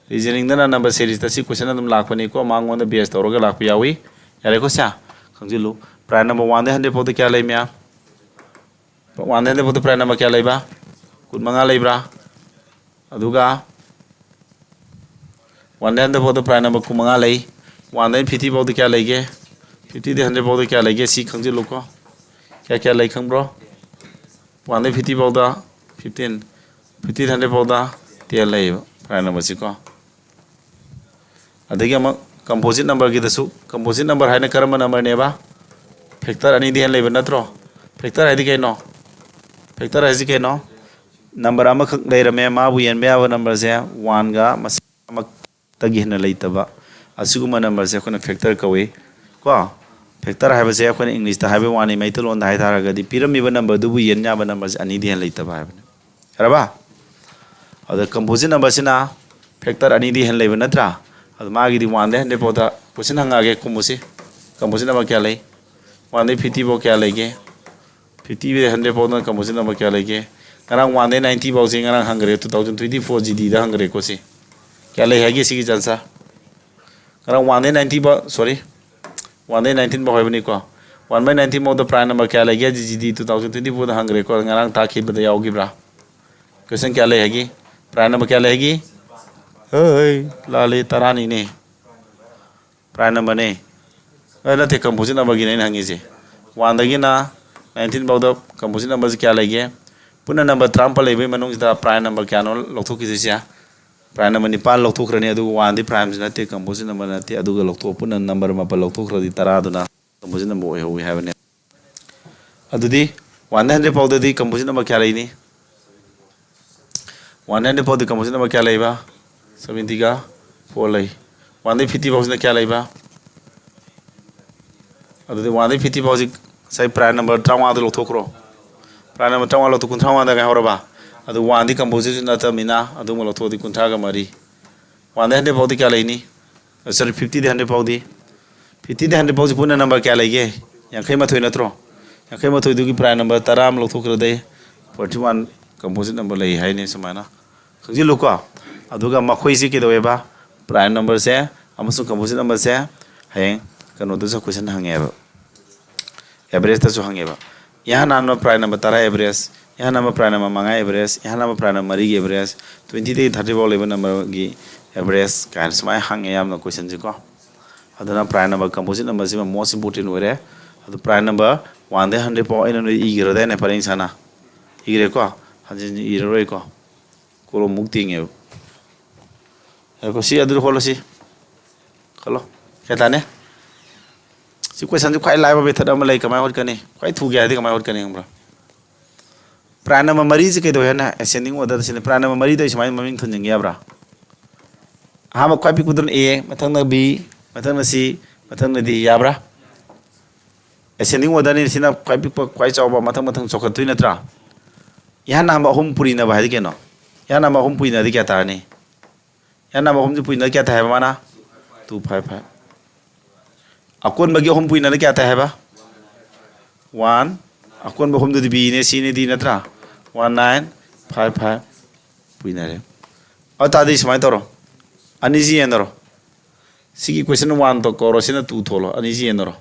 रीजनिंग दना नंबर सीरीज ता सी क्वेश्चन अदुम लाखपनी को मांगोन द बेस तौरगा लाख यावी यारे को सा खंजिलु प्राइम नंबर 100 पौद क्या लै म्या 100 पौद प्राइम नंबर क्या लैबा कुन मंगा लैब्रा अदुगा 100 पौद प्राइम नंबर कुमंगा लै 1 đến 50 bao kya lege 50 đến 100 bao kya lege si khang jilu ko kya lai khang bro 1 đến 50 bao da 15 50 100 bao da 10 lai prime number si ko adagi ama composite number gi dasu composite number haina karama number ne ba factor ani di hen lai banatro factor hai di kai no factor hai di kai no number ama khak dai rame ma bu yen ba number se 1 ga mas ama tagi hen lai taba asiguma number se khona factor kawe ko factor hai ba se khona english ta hai ba wani mai to lon da hai thara ga di pirami ba number du bu yen nya ba number se ani di hen lai taba hai ba ba ada composite number sina factor ani di hen lai ba natra ada ma gi di 1 de 100 poda question hanga ge kumusi composite number kya lai 1 de 50 bo kya lai ge 50 de 100 poda composite number kya lai ge ngarang 1 de 90 bo se ngarang hangre 2024 gd da hangre ko se kya lai hagi sigi jansa ngarang 1 de 90 bo sorry 1 de 19 bo hoibani ko 1 by 19 mo the prime number kya lai ge gd 2024 da hangre ko ngarang ta khi bada yaw gi bra question kya lai hagi prime number kya lai hagi hey lale tarani ne prime number ne na te composite number gi ne hangi je 1 dagi na 19 bao da composite number kya lai ge puna number trampa lai be manung da prime number kya no lokthok ki sia prime number ni pal lokthok rani adu 1 di prime na te composite number na te adu ga lokthok puna number ma pal lokthok radi tara adu na composite number we have ne adu di 100 bao da di composite number kya lai ni 100 bao di composite number kya lai ba 70 का 4 लाई 1 दे 50 बाउस ने क्या लाई बा अदे 1 दे 50 बाउस साइ prime number 3 लो थोकरो prime number 3 लो तो 3 दा ga horaba अदे 1 दे composition ना त मिना अदु mo lo tho di 3 ga mari 1 दे 100 बाउ दे क्या लाई नि सॉरी 50 दे 100 बाउ दे 50 दे 100 बाउ से पुना नंबर क्या लाई गे यांखै मा थोइ नत्रो यांखै मा थोइ दुगी प्राइम नंबर 13 लो थोकरो दे 41 कंपोजिशन नंबर लाई हाइ ने समाना खजि लोको aduga makhoi si kido eba prime number se amasu composite number se hayeng kano to question hangeba average ta so hangeba yahan namna prime number tara average yahan nama prime number manga average yahan nama prime number mari average 20 to 30 bol even number gi average kan smai hange yam no question ji ko aduna prime number composite number se most important ore adu prime number 1 de 100 po ina no igiro de ne paring sana igire ko hanjin iro roi ko kolo mukti nge ko si adu holo si khalo kata ne si question ju khai lai ba method am lai kamai hot kani khai thu gya di kamai hot kani bro prime number mari ji ke do na ascending order sin prime number mari dai smai maming thun jing ya bra ha ma khai pi kudun a mathang na b mathang na c mathang na d ya bra ascending order ni sina khai pi khai chaw ba mathang mathang chokhat tui na tra ya na ba hum puri na ba di ke no ya na ma hum puri na di kya ta ni ya nama hum pui na kya tha hai mana 255 akon bagi hum pui na kya tha hai ba 1 akon ba hum du b ne c ne d na tra 1955 pui na re ata di smai toro ani ji endoro sigi question 1 to ko ro sina 2 tholo ani ji endoro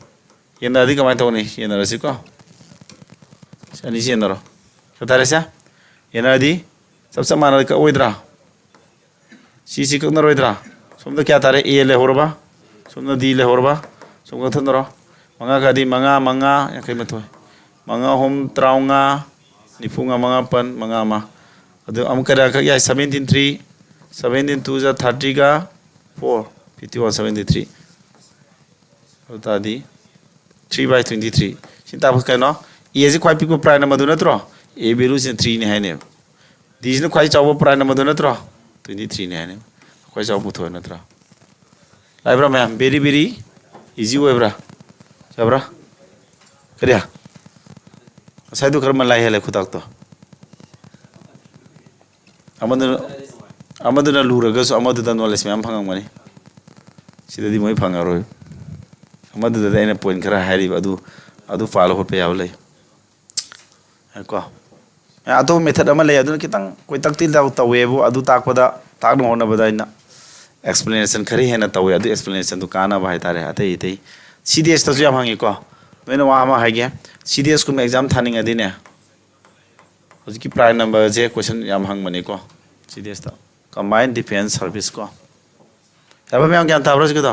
yenda di kamai to ni yenda ra si ko ani ji endoro kata re sa yenda di sab samana ka oidra si kak naroidra somda kya tare a le horba somda d le horba somga thanro manga ka di manga ya kai mathoi manga hom traunga nifunga manga pan manga ma adu am kara ka ya 17 3 17 2 za 30 ga 4 51 73 ota di 3 by 23 sinta bus kai no e ji kwai pi ko prime number du na tro a beru sin 3 ne hai ne d ji no kwai chaw prime number du na tro 23 ne ne kwai chaw putho na tra lai bra ma'am very very easy way bra sabra kariya sai du karma lai hele khutak to amadu na lura ga so amadu da knowledge ma'am phangang mani sida di moi phangaro amadu da ina point kara hari adu follow hot pe yaw lai ko ato method ama lay aduna kitang koi taktil da tawe bo adu takpada tak no na bada ina explanation khari hena tawe adu explanation du kana ba haitare atei tei cds ta ju am hangi ko mena wa ma hage cds kum exam thaning adine hoji ki prime number je question yam hang mani ko cds ta combined defense service ko aba me am gyan ta bro ji ko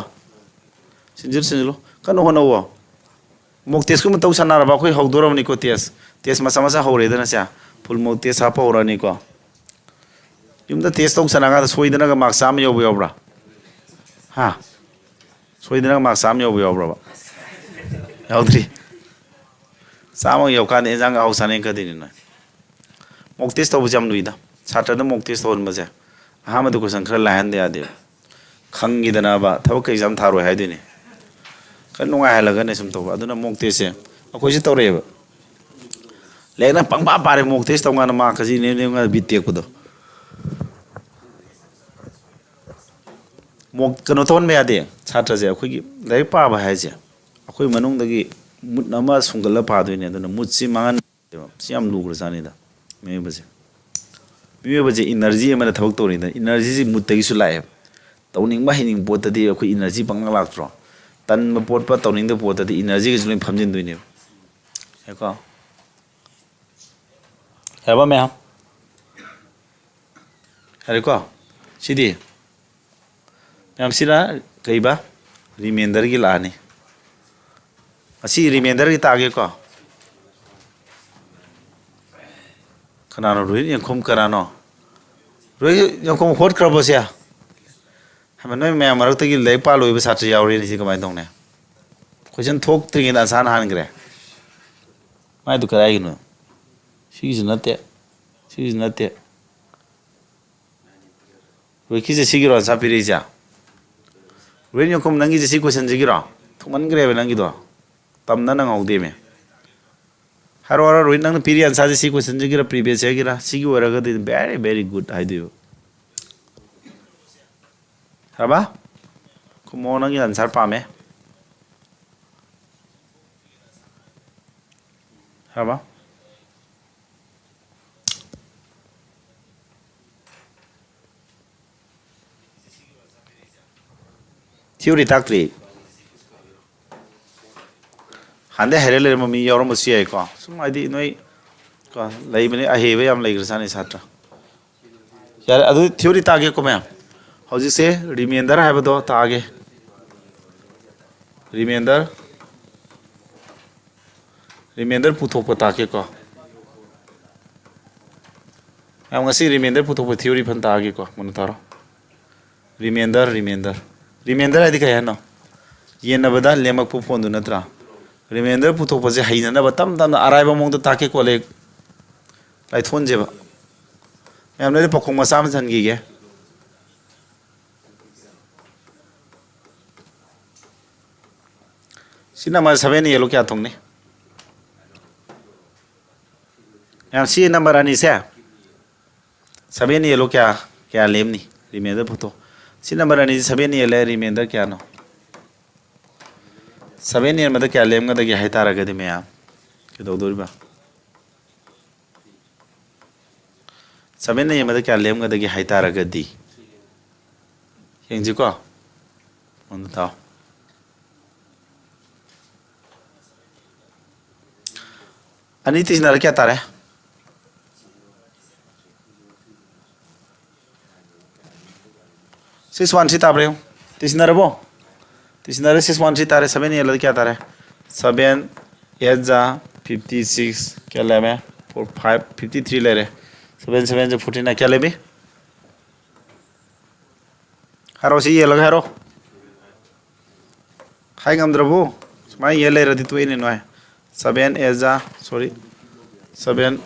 sinjilo kanu hono wo mock test ko tau sanara ba khoi hawdoram ni ko test masa masa hore dana sa full mock test ha pa horani ko yumda test tau sanaga soidana ga mark sam yob yobra ha soidana ga mark sam yob yobra ba yaudri sama yob kan enjang au sanen ka din na mock test tau jam luida satra da mock test hon baja ha ma du ko sankhra lahan de ade khang gi dana ba thau ka exam tharo hai dine kan nunga halaga ne sum to ba aduna mock test se akoi se tore ba lekna pangpa pare mock test tau ngana ma ka ji ne nga bitte ko do mock kano ton me ade satra je akoi gi lai pa ba hai je akoi manung da gi mut nama sungal la pa do ne aduna mut si mangan siam lu gur sani da me ba je energy mana thawak to rinda energy ji mut tagi su lae tawning ba hining pot tadi akoi energy pang lak tro tan ma pot pa tawning da pot tadi energy gi loi phamjin duine he ko haba me hari ko sidi am sira kai ba remainder gi lani asi remainder gi tage ko kanano roi yang khom karano roi yang khom hot krabo sia hama noi me amarak tagi lei pa loi ba satri yauri ni si kamai dong ne question thok tring da san han gre mai du karai no shi is not roi ki je sigiro sa piri ja roi yang khom nangi je si question jigiro thuman gre be nangi do tamna nang au de me haro roi nang piri answer je si question jigira previous gira sigi wara ga very very good I do haba ko mo nang answer pa me haba theory takri hande herele mami yor mo si ai ko sum ai di noi ko lai bani a hebe yam lai grasani satra yar adu theory ta ge ko me hoji se remainder ha ba do ta ge remainder puthok pa ta ke ko am ngasi remainder puthok pa theory phan ta ge ko mon taro remainder adi ka ya no yen na bada lemak pu phone du natra remainder puthok pa je haina na batam tam arai ba mong da ta ke ko le lai thon je ba am ne pakhong ma sam san gi ge sina ma 7 yelo kya thong ne am si number ani se 7 yelo kya lem ni remainder puthok si number ani 7 yele remainder kya no 7 year mada kya lem ga da gi haita ra ga de me am ke do dor ba 7 year mada kya lem ga da gi haita ra ga di yeng ji ko on ta ani tis na kya tare 613 tabre tis na rabo tisnare 613 tare 7 year kya tare 7 8 जा 56 क्या ले में 4 5 53 ले रहे 7 7 जो 14 क्या ले भी हारो सी ये लगा हारो हाई गम द्रबो मैं ये ले रही तो ये नहीं है 7 8 जा सॉरी 7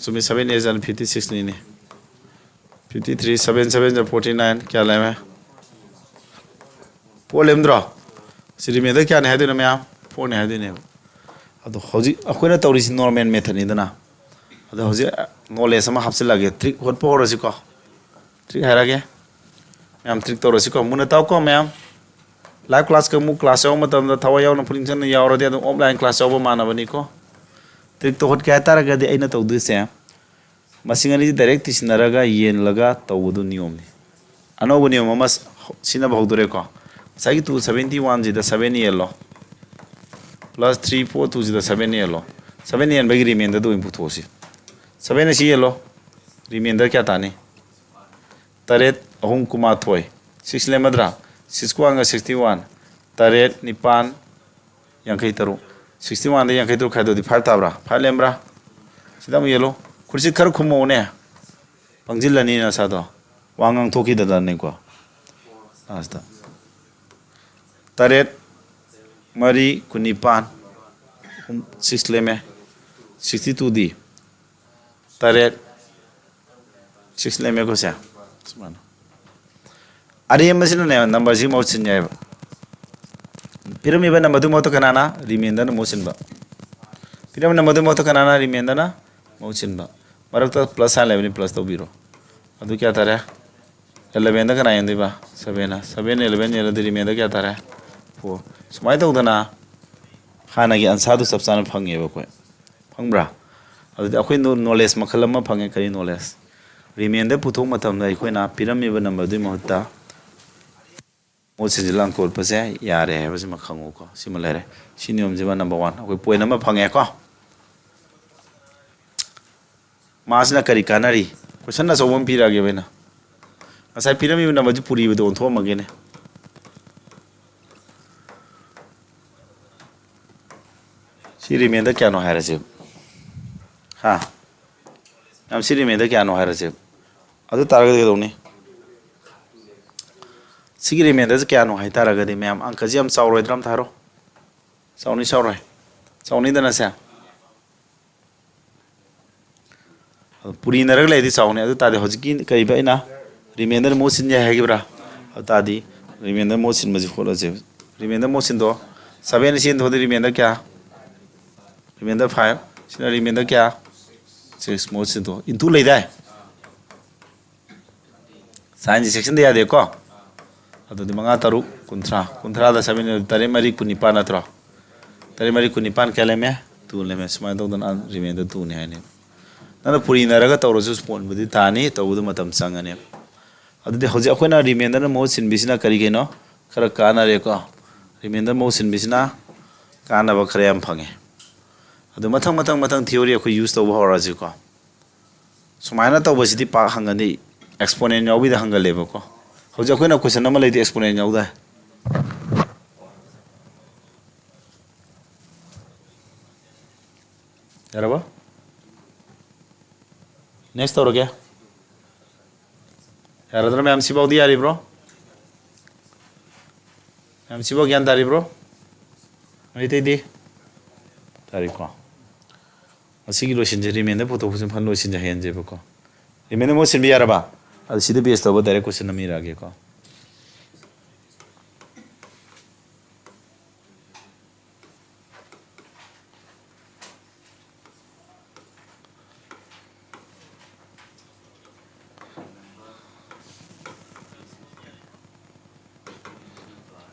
सुमी 7 8 जा 56 नहीं 53 7 7 जो 49 क्या ले में पोलेम द्रो सिरी में तो क्या नहीं है तो मैं फोन है तो नहीं अतो हौजी अखोना तौरिस नॉर्मल मेथड नि दना अतो हौजी नॉलेज सम हापसे लागे ट्रिक होट पोरसि को ट्रिक हारागे मैम ट्रिक तौरसि को मुना ताव को मैम लाइव क्लास के मु क्लास याव मतम दा थवा याव न फुलिंसन याव रदे अदो ऑफलाइन क्लास याव मानबनी को ट्रिक तो होट क्या तारगा दे आइना तौदु से मसिंगनी डायरेक्ट तिसनरगा येन लगा तौदु नियम नि अनोबो नियम मस सिना बहुदरे को सागी 271 जी the 7 yellow plus 3 4 2 the 7 yellow 7 yen bagi remainder do input hosi 7 si yellow remainder kya tani taret ahum kuma thoi 6 le madra 6 ko anga 61 taret nipan yankai taru 61 da yankai taru khaidodi 5 tabra 5 lembra sidam yelo kursi khar khumo ne pangjilani na sa do wangang thoki da ne ko asta taret mari kunipan 6 leme 62 di taret 6 leme ko sa semana ari masina ne number ji mo chin yai pyramid number du mo to kanana remainder mo chin ba pyramid number du mo to kanana remainder na mo chin ba marak ta plus 11 plus to biro adu kya tare 11 da kana yandi ba 7 na 7 11 yela di remainder kya tare 4 sumai to dana hana gi answer du sabsan phange ba ko phangbra adu akhoi knowledge makhal ma phange kari knowledge remainder puthok matam na akhoi na pyramid number du mo ta mo se jilang kol pa se yare ba se makhangu ko simulare sinium jiba number 1 akhoi point number phange ko mas na kari kanari question na sobom pira ge bena asai pyramid number ju puri be don tho mage ne si remainder kya no hai rase ha am si remainder kya no hai rase adu targa de doni sigi remainder kya no hai targa de ma'am anka ji am sauroi dram tharo sauni dana sa puri narag lai di sauni adu ta de hojiki kai ba ina remainder mo sin ya hai gibra ta di remainder mo sin maji khola je remainder mo sin do 7 sin do remainder kya remainder 5 sina remainder kya 6 mo sin do into lai dai science section de ya de ko adu di manga taru kunthra da 7 tare mari kunipan atra tare mari kunipan kale me tu le me smai do dan remainder tu ne ne na puri naraga tawrosu spon budi tani tawudu matam sangane adu de hoji akhona remainder mo sin bisina kari ge no khara kana re ko remainder mo sin bisina kana ba khare am phange adu mathang theory akhu use to ba raji ko sumaina to basidi pa hangani exponent yawi da hangale ba ko hoji akhona question nama leiti exponent yawda yaraba next tawro kya yaradra ma'am sibaw di yari bro ma'am sibaw gyan dari bro mai te di dari ko asigi lo shinje remainder photo kusin phan lo shinje hen je ko remainder mo sin bi yaraba ad sida base to ba direct question nami rage ko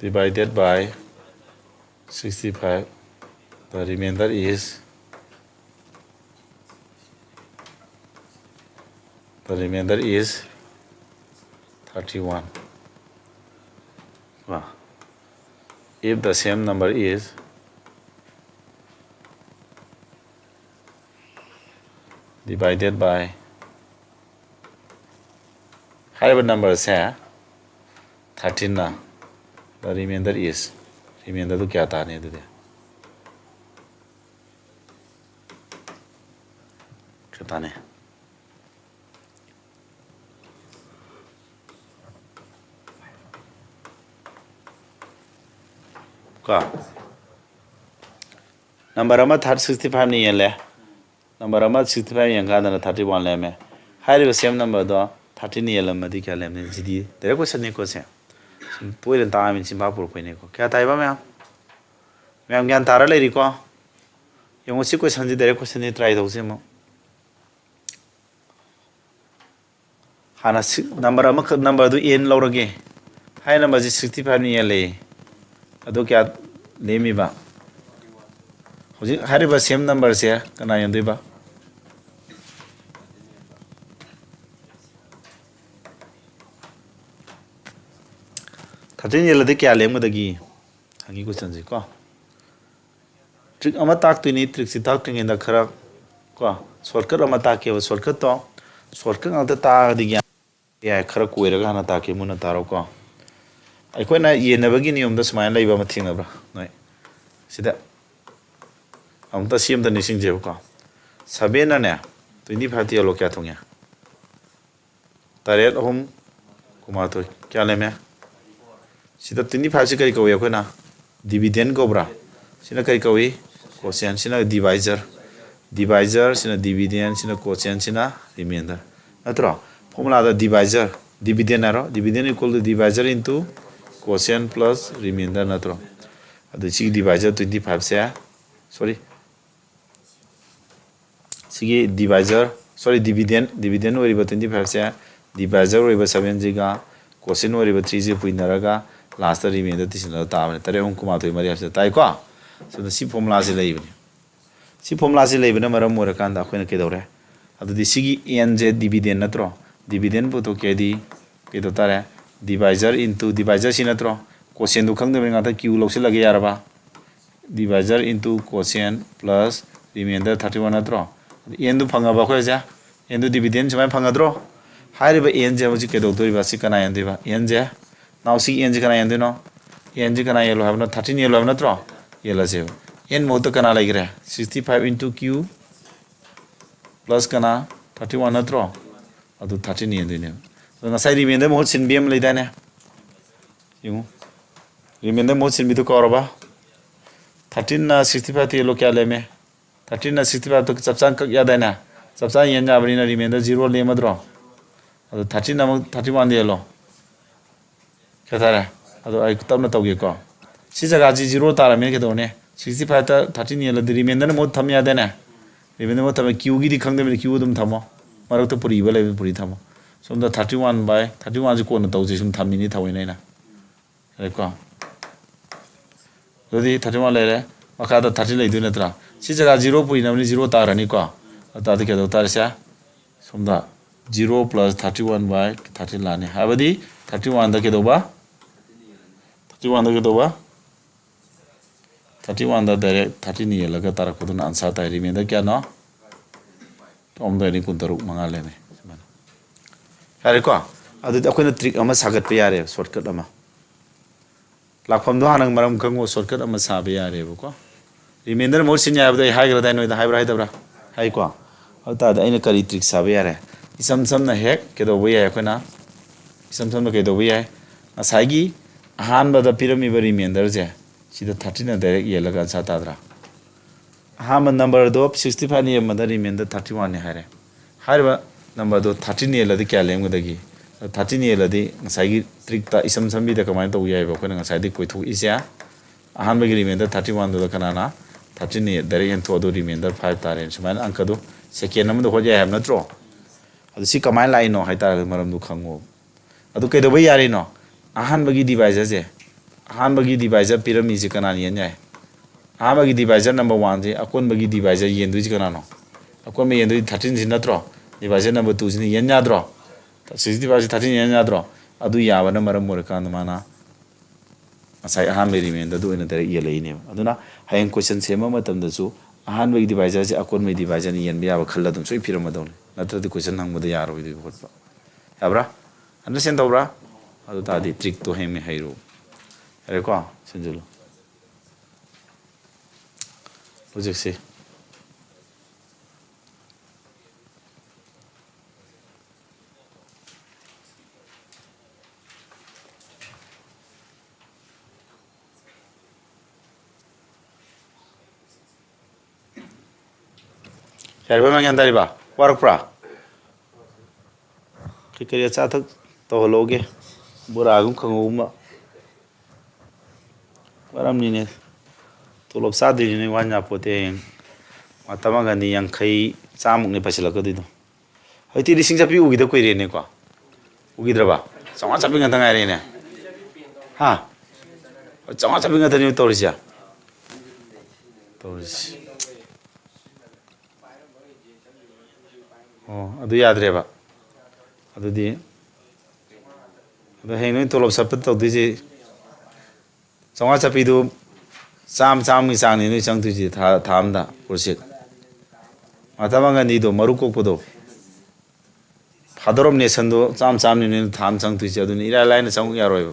divided by 65 the remainder is 31 wow. If the same number is divided by higher number is 13 na the remainder is remainder to kya ta ne de kya ta ne ka number ama 65 ni yele number ama 65 yang ka na 31 le me higher same number do 13 ni yele ma di kya le me jidi de ko san ne ko se poilen ta min simba pur ko ne ko kya tai ba ma'am gyan tara le ri ko yung si ko sanji dere ko sene try do se mo hana number ama number do n lo rage hai number ji 65 ni le ado kya le mi ba hoji hari ba same number se kana yandoi ba Thirteen yelade kya lem dagi hangi ko chanji ko trick ama tak tu ni trick si tak tu ngi da khara ko shortcut ama ta ke shortcut to shortcut ang ta di ya khara ko ra ga na ta ke mun ta ro ko ꯑꯩꯈꯣꯏꯅ ꯌꯦꯟꯅꯕꯒꯤ ꯅꯤꯌꯣꯝꯗ ꯁꯨꯃꯥꯏꯅ ꯂꯩꯕ ꯑꯃ ꯊꯦꯡꯅꯕ꯭ꯔꯥ ꯅꯣꯏ ꯁꯤꯗ ꯑꯃꯨꯛꯇ ꯁꯦꯝꯗ ꯅꯤꯡꯁꯤꯡꯖꯦꯕꯀꯣ 7ꯅꯅꯦ 25 yellow ꯀꯌꯥ ꯊꯣꯡꯉꯦ ꯇꯔꯦꯠ ꯑꯍꯨꯝ ꯀꯨꯟꯃꯥꯊꯣꯏ ꯀꯌꯥ ꯂꯩꯃꯦ ꯁꯤꯗ 25ꯁꯤ ꯀꯔꯤ ꯀꯧꯏ ꯑꯩꯈꯣꯏꯅ ꯗꯤꯕꯤꯗꯦꯟ ꯀꯧꯕ꯭ꯔꯥ ꯁꯤꯅ ꯀꯔꯤ ꯀꯧꯏ ꯀꯣꯁꯦꯟ ꯁꯤꯅ divisor sina dividend sina quotient sina remainder natro formula da dividend aro dividend equal to divisor into quotient plus remainder natro adu si divisor 25 se sorry sigi divisor sorry dividend oriba 25 se divisor oriba 7 jiga quotient oriba 3 ji puinaraga last remainder tisina ta tare hum kuma thoi mari ase tai ko so si formula se leibani si formula se leibana maram mora kanda akhona ke dore adudi sigi n je dividend natro dividend pu to ke di ke do tare divisor into divisor si natro quotient du khang de nga ta q lok se lage yaraba divisor into quotient plus remainder 31 natro n du phanga ba khoi ja n du dividend jmai phanga dro hairiba n je muji ke do doi ba si kana n de ba n je now si n je kana n de no n je kana yellow have no 13 yellow have natro yellow je n mo to kana like 65 into q plus kana 31 natro adu 13 yen dine so na sai remainder mo sin bm le dane yu remainder mo sin bi to koraba 13 na 65 te lo kya le me 13 na 65 to chapchan kak ya dane chapchan yen ja bari na remainder 0 le madro adu 13 na 31 de lo kya tare adu ai tabna tawge ko si jaga ji 0 tara me ke do ne 65 ta 13 yela di remainder mo tham ya dene remainder mo tham q gi di khang de q dum thamo marak to puri ba le puri thamo som da 31 by 31 ji ko na taw ji sum tham ni thawai nai na re ko dodi 31 le re maka da 30 le du na tra si jaga 0 pui na ni 0 ta ra ni ko ta de ke do ta sa som da 0 plus 31 by 30 la ni ha ba di 31 da ke do ba 31 da ke do ba 31 da direct 13 ni laga tarak ko na answer ta remainder kya no tom da ni kun taruk manga le me hare ko adu akoina trick ama sagat pe yare shortcut ama lakpham do hanang maram khango shortcut ama sa be yare ko remainder mo sin ya ba dai haigra dai no da haibra haidabra hai ko ata da aina kari trick sa be yare isam sam na hek ke do be ya akoina isam sam na ke do be ya asagi ahan ba da pyramid remainder je sida 13 na direct yelaga sa tadra ham number do 65 ni mada remainder 31 ne hare harba number do 13 ne ladi kya lem gudagi 13 ne ladi ngasai gi trick ta isam sambi da kamai to yai ba ko ngasai di koi thu isya ham ba gi remainder 31 do kana na 13 ne direct en to do remainder 5 tare suman anka do second number do ho jai ham na tro adu si kamai lai no hai ta maram du khango adu ke do ba yari no ahan ba gi divisor je ahanbagi divisor pyramid ji kana ni nyai ahanbagi divisor number 1 ji akonbagi divisor yendu ji kana no akonme yendu 13 ji natro divisor number 2 ji yen nya dro 65 13 yen nya dro adu yaba na maram mur kan mana asai ahan meri men du ina dare yelei ne aduna hayen question sema matam da su ahanbagi divisor ji akonme divisor ni yen biya ba khalla dum soi phiram madon natra di question hang mada yaro idu hotba yabra understand tawbra adu ta di trick to heme hairo ko senjulu logic se yar ba mang yan dari ba warak pra kikariya cha thak to loge buragum khanguma waram ni ne tolop sa di ni wanya pote matama ga ni yang khai chamuk ni pasila ko di do haiti ri singja pi ugi da koi re ne ko ugi dra ba chama chapi nga tanga re ne ha chama chapi nga tani torisia oh adu yad re ba adu di adu he no tolop sa pat to di ji chama chapi du cham ni sang ni chang tu ji tham da kursi matama ga ni do maru ko ko do phadarom nation do cham ni tham chang tu ji adu ni ira lai na chang ya roi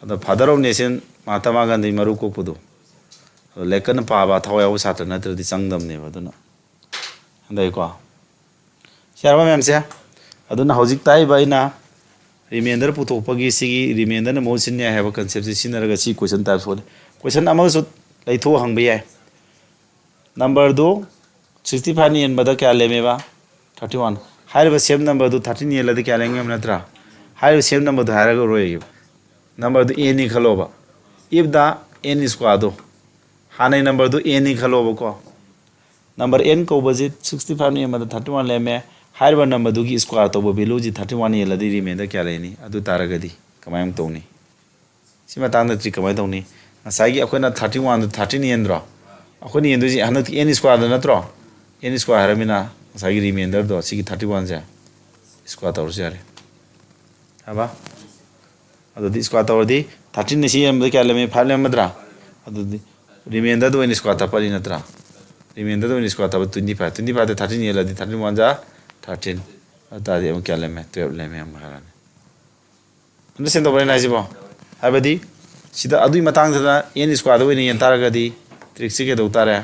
ꯑꯗ father of nation Mahatma Gandhi ꯃꯔꯨ ꯀꯣꯛꯄꯗꯣ ꯂꯦꯛꯀꯅ ꯄꯥꯕ ꯊꯋꯥꯏ ꯌꯥꯎꯕ ꯁꯥꯇ꯭ꯔ ꯅꯠꯇ꯭ꯔꯗꯤ ꯆꯪꯗꯝꯅꯦꯕ ꯑꯗꯨꯅ ꯍꯟꯗꯛꯀꯣ ꯁꯤꯌꯥꯔꯕ ꯃꯌꯥꯝꯁꯦ ꯑꯗꯨꯅ ꯍꯧꯖꯤꯛ ꯇꯥꯛꯏꯕ ꯑꯩꯅ ꯔꯤꯃꯦꯟꯗꯔ ꯄꯨꯊꯣꯛꯄꯒꯤ ꯁꯤꯒꯤ ꯔꯤꯃꯦꯟꯗꯔꯅ ꯃꯍꯨꯠ ꯁꯤꯟ ꯌꯥꯏ ꯍꯥꯏꯕ ꯀꯟꯁꯦꯞꯁꯤ ꯁꯤꯖꯤꯟꯅꯔꯒ ꯁꯤ ꯀꯣꯏꯁꯟ ꯇꯥꯏꯞ ꯁꯣꯜꯂꯤ ꯀꯣꯏꯁꯟ ꯑꯃꯒꯁꯨ ꯂꯩꯊꯣꯛ ꯍꯪꯕ ꯌꯥꯏ ꯅꯝꯕꯔꯗꯨ 65 ꯌꯦꯟꯕꯗ ꯀꯌꯥ ꯂꯦꯝꯃꯦꯕ 31 ꯍꯥꯏꯔꯤꯕ ꯁꯦꯝ ꯅꯝꯕꯔꯗꯨ 13 ꯌꯦꯜꯂꯗꯤ ꯀꯌꯥ ꯂꯦꯝꯒꯦꯕ ꯅꯠꯇ꯭ꯔꯥ ꯍꯥꯏꯔꯤꯕ ꯁꯦꯝ ꯅꯝꯕꯔꯗꯨ ꯍꯥꯏꯔꯒ ꯔꯣꯏ ꯅꯝꯕꯔꯗꯨ n ꯈꯜꯂꯣꯕ if the n square ꯍꯥꯟꯅꯩ ꯅꯝꯕꯔꯗꯨ n ꯈꯜꯂꯣꯕꯀꯣ ꯅꯝꯕꯔ n ꯀꯧꯕꯁꯤ 65 ꯌꯦꯟꯕꯗ 31 ꯂꯦꯝꯃꯦ ꯍꯥꯏꯔꯤꯕ ꯅꯝꯕꯔꯗꯨꯒꯤ ꯁ꯭ꯀ꯭ꯋꯥꯔ ꯇꯧꯕ ꯚꯦꯂꯨꯁꯤ 31 ꯌꯦꯜꯂꯗꯤ ꯔꯤꯃꯦꯟꯗꯔ ꯀꯌꯥ ꯂꯩꯅꯤ ꯑꯗꯨ ꯇꯥꯔꯒꯗꯤ ꯀꯃꯥꯏꯅ ꯇꯧꯅꯤ ꯁꯤ ꯃꯇꯥꯡꯗ ꯇ꯭ꯔꯤꯛ ꯀꯃꯥꯏꯅ ꯇꯧꯅꯤ ꯉꯁꯥꯏꯒꯤ ꯑꯩꯈꯣꯏꯅ 31ꯗ 13 ꯌꯦꯟꯗ꯭ꯔꯣ ꯑꯩꯈꯣꯏꯅ ꯌꯦꯟꯗꯣꯏꯁꯤ ꯍꯟꯗꯛꯇꯤ n ꯁ꯭ꯀ꯭ꯋꯥꯔꯗ ꯅꯠꯇ꯭ꯔꯣ n ꯁ꯭ꯀ꯭ꯋꯥꯔ ꯍꯥꯏꯔꯃꯤꯅ ꯉꯁꯥꯏꯒꯤ ꯔꯤꯃꯦꯟꯗꯔꯗꯣ ꯁꯤꯒꯤ 31ꯁꯦ ꯁ꯭ꯀ꯭ꯋꯥꯔ ꯇꯧꯔꯁꯨ ꯌꯥꯔꯦ ꯍꯥꯏꯕ ꯑꯗꯨꯗꯤ ꯁ꯭ꯀ꯭ꯋꯥꯔ ꯇꯧꯔꯗꯤ 13ꯅ ꯁꯤ ꯌꯦꯟꯕꯗ ꯀꯌꯥ ꯂꯦꯝꯃꯦ 5 ꯂꯦꯝꯃꯗ꯭ꯔꯥ ꯑꯗꯨꯗꯤ ꯔꯤꯃꯦꯟꯗꯔꯗ ꯑꯣꯏꯅ ꯁ꯭ꯀ꯭ꯋꯥꯔ ꯇꯞꯄꯅꯤ ꯅꯠꯇ꯭ꯔꯥ ꯔꯤꯃꯦꯟꯗꯔꯗ ꯑꯣꯏꯅ ꯁ꯭ꯀ꯭ꯋꯥꯔ ꯇꯞꯄ 25ꯗ 13 ꯌꯦꯜꯂꯗꯤ 31 ꯖꯥ 13 ꯑꯗꯨ ꯇꯥꯔꯗꯤ ꯑꯃꯨꯛ ꯀꯌꯥ ꯂꯦꯝꯃꯦ 12 ꯂꯦꯝꯃꯦ ꯑꯃꯨꯛ ꯍꯥꯏꯔꯛꯑꯅꯤ ꯑꯟꯗꯔꯁꯇꯦꯟ ꯇꯧꯕ꯭ꯔꯥ ꯑꯩꯅ ꯍꯥꯏꯁꯤꯕꯣ ꯍꯥꯏꯕꯗꯤ ꯁꯤꯗ ꯑꯗꯨꯒꯤ ꯃꯇꯥꯡꯗꯨꯗ n ꯁ꯭ꯀ꯭ꯋꯥꯔꯗ ꯑꯣꯏꯅ ꯌꯦꯟ ꯇꯥꯔꯒꯗꯤ ꯇ꯭ꯔꯤꯛꯁꯤ ꯀꯩꯗꯧ ꯇꯥꯔꯦ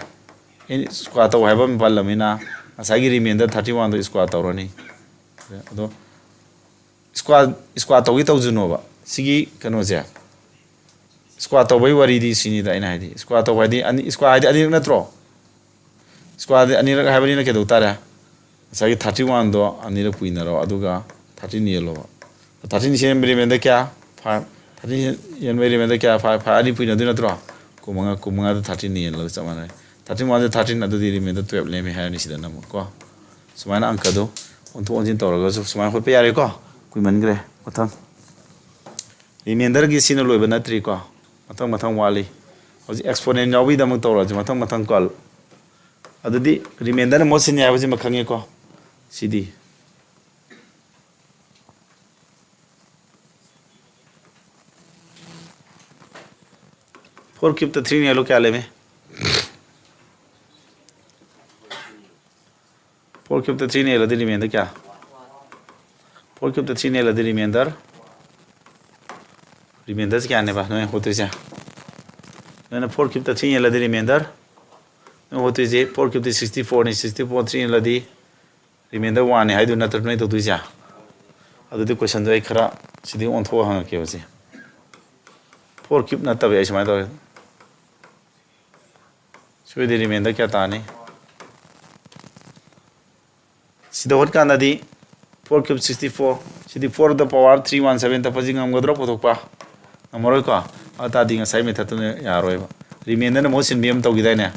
n ꯁ꯭ꯀ꯭ꯋꯥꯔ ꯇꯧ ꯍꯥꯏꯕ ꯑꯃ ꯄꯜꯂꯝꯅꯤꯅ ꯉꯁꯥꯏꯒꯤ ꯔꯤꯃꯦꯟꯗꯔ 31ꯗꯣ ꯁ꯭ꯀ꯭ꯋꯥꯔ ꯇꯧꯔꯅꯤ ꯑꯗꯣ ꯁ꯭ꯀ꯭ꯋꯥꯔ ꯇꯧꯒꯦ ꯇꯧꯖꯅꯣꯕ ꯁꯤꯒꯤ ꯀꯩꯅꯣꯁꯦ ꯁ꯭ꯀ꯭ꯋꯥꯔ ꯇꯧꯕꯒꯤ ꯋꯥꯔꯤꯗꯤ ꯁꯤꯅꯤꯗ ꯑꯩꯅ ꯍꯥꯏꯗꯤ ꯁ꯭ꯀ꯭ꯋꯥꯔ ꯇꯧꯕ ꯍꯥꯏꯗꯤ ꯁ꯭ꯀ꯭ꯋꯥꯔ ꯍꯥꯏꯗꯤ ꯑꯅꯤꯔꯛ ꯅꯠꯇ꯭ꯔꯣ ꯁ꯭ꯀ꯭ꯋꯥꯔꯗꯤ ꯑꯅꯤꯔꯛ ꯍꯥꯏꯕꯅꯤꯅ ꯀꯩꯗꯧ ꯇꯥꯔꯦ ꯉꯁꯥꯏꯒꯤ 31ꯗꯣ ꯑꯅꯤꯔꯛ ꯄꯨꯏꯅꯔꯣ ꯑꯗꯨꯒ 13 ꯌꯦꯜꯂꯣꯕ 13 ꯁꯦꯝꯕ ꯔꯤꯃꯦꯟꯗꯔ ꯀꯌꯥ 5 13 ꯌꯦꯟꯕ ꯔꯤꯃꯦꯟꯗꯔ ꯀꯌꯥ 5 5 ꯑꯅꯤ ꯄꯨꯏꯅꯗꯣꯏ ꯅꯠꯇ꯭ꯔꯣ 15ꯗ 13 ꯌꯦꯜꯂꯒ ꯆꯞ ꯃꯥꯟꯅꯔꯦ 31ꯗ 13 ꯑꯗꯨꯗꯤ ꯔꯤꯃꯦꯟꯗꯔ 12 ꯂꯦꯝꯃꯦ ꯍꯥꯏꯔꯅꯤ ꯁꯤꯗ ꯑꯃꯨꯛ ꯀꯣ ꯁꯨꯃꯥꯏꯅ ꯑꯪꯀꯗꯣ ꯑꯣꯟꯊꯣꯛ ꯑꯣꯟꯁꯤꯟ ꯇꯧꯔꯒꯁꯨ ꯁꯨꯃꯥꯏꯅ ꯍꯣꯠꯄ ꯌꯥꯔꯦꯀꯣ ꯀꯨꯏꯃꯟꯈ꯭ꯔꯦ ꯃꯊꯪ ꯔꯤꯃꯦꯟꯗꯔꯒꯤ ꯁꯤꯅ ꯂꯣꯏꯕ ꯅꯠꯇ꯭ꯔꯤꯀꯣ ꯃꯊꯪ ꯋꯥꯠꯂꯤ ꯍꯧꯖꯤꯛ ꯑꯦꯛꯁꯄꯣꯅꯦꯟ ꯌꯥꯎꯕꯒꯤꯗꯃꯛ ꯇꯧꯔꯁꯤ ꯃꯊꯪ ꯀꯣ ꯑꯗꯨꯗꯤ ꯔꯤꯃꯦꯟꯗꯔꯅ ꯃꯍꯨꯠ ꯁꯤꯟꯅꯤ ꯍꯥꯏꯕꯁꯤꯃ ꯈꯪꯉꯦꯀꯣ ꯁꯤꯗꯤ फोर क्यूब तो 3 नहीं लो क्या ले में 4 क्यूब तो 3 नहीं लो रिमेंडर क्या 4 क्यूब तो 3 नहीं लो रिमेंडर से क्या आने बा नहीं होते से मैंने 4 क्यूब तो 3 नहीं लो रिमेंडर नहीं होते से 4 क्यूब तो 64 नहीं 64 3 नहीं लो रिमेंडर 1 है हाइड नतर नहीं तो दूसरी जा अदु दी क्वेश्चन जो एक खरा सीधी ऑन थो हंग के वसे 4 क्यूब ना तब ऐसे माय तो So the remainder क्या ताने सीधा होट का नदी 4 cube 64 सीधी 4 the power 317 तब जिंग हम गदरो पोथोक पा हमारे का आता दिंग साइड में था तो यार रोए remainder न मोशन भी हम तो गिरा ने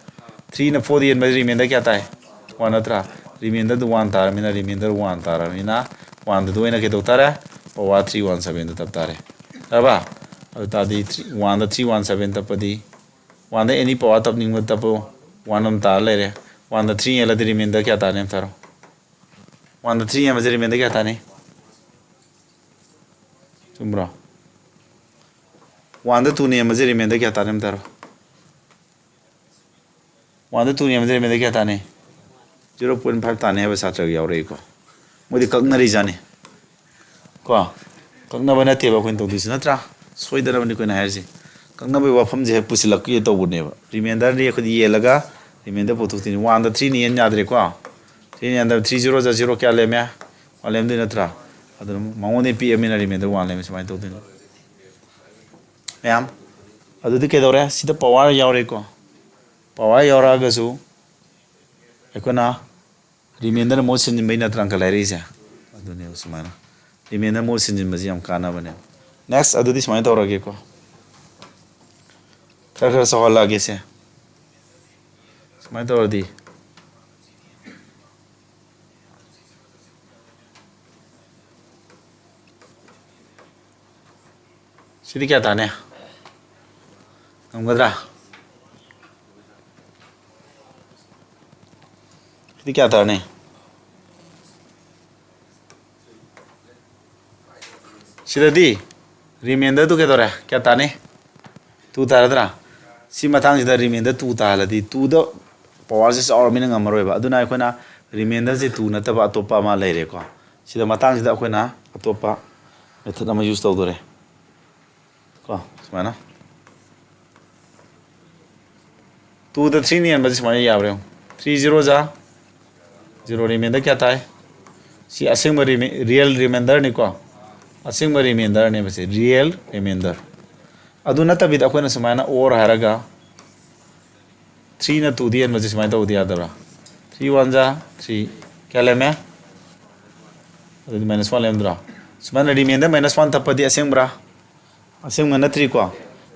3 न 4 दियन में remainder क्या ताए 1 अतरा remainder तो 1 तारा मिना remainder 1 तारा मिना 1 तो इना के तो तारा power 317 तब तारे अब आता दी 1 the 317 तब दी 1 the any power तब निंग तब 1 हम तार ले रहे 1 the 3 याला दी remainder क्या ताने हम तारो 1 the 3 याला दी remainder क्या ताने चुम्बरा 1 the 2 ने याला दी remainder क्या ताने हम तारो 1 the 2 ने याला दी remainder क्या ताने 0.5 ताने है बस आचर गया और एक को मुझे कगना री जाने को कगना बना तेरा कोई तो दूसरा त्रा सोई दर बनी कोई ना है जी कगना भी वाफम जे पुसी लग ये तो बुने रिमाइंडर रे खुद ये लगा रिमाइंडर पोतु तीन 1 the 3 ने याद रे को 3 ने अंदर 30 जा 0 क्या ले मैं वाले में दिन त्रा अदर माउने पी एम ने रिमाइंडर 1 ले में समाई तो दिन मैम अदु के दौरे सीधा पावर यावरे को पावर यावरा गसु एकोना रिमाइंडर मोशन में ना ट्रंक ले रही है अदु ने उसमाना रिमाइंडर मोशन में जी हम काना बने नेक्स्ट अदु दिस माय तो रगे को खर सवाल लागे से माय तो दी सीधी क्या ताने हम गदरा सीधी क्या ताने सीधा दी रिमाइंडर तो क्या तो रहा क्या ताने तू तारा दरा सी मतांग सीधा रिमाइंडर तू ताला दी तू दो पावर से और मीनिंग अमरोय बा अदुना अखोना रिमाइंडर से तू नतबा अतोपा मा लेरे को सीधा मतांग सीधा अखोना अतोपा मेथड अमा use तौदोरे ko sumana 2 da 3 ni an ba sumana yabre 3 0 za 0 remainder kya ta hai si asing real remainder ni ko asing remainder ne base real remainder adu nata bid akona sumana or haraga 3 na 2 di an ba sumana to di adara 3 1 za 3 kya leme adu minus 1 lem dra sumana remainder minus 1 tapadi asing mana 3 ko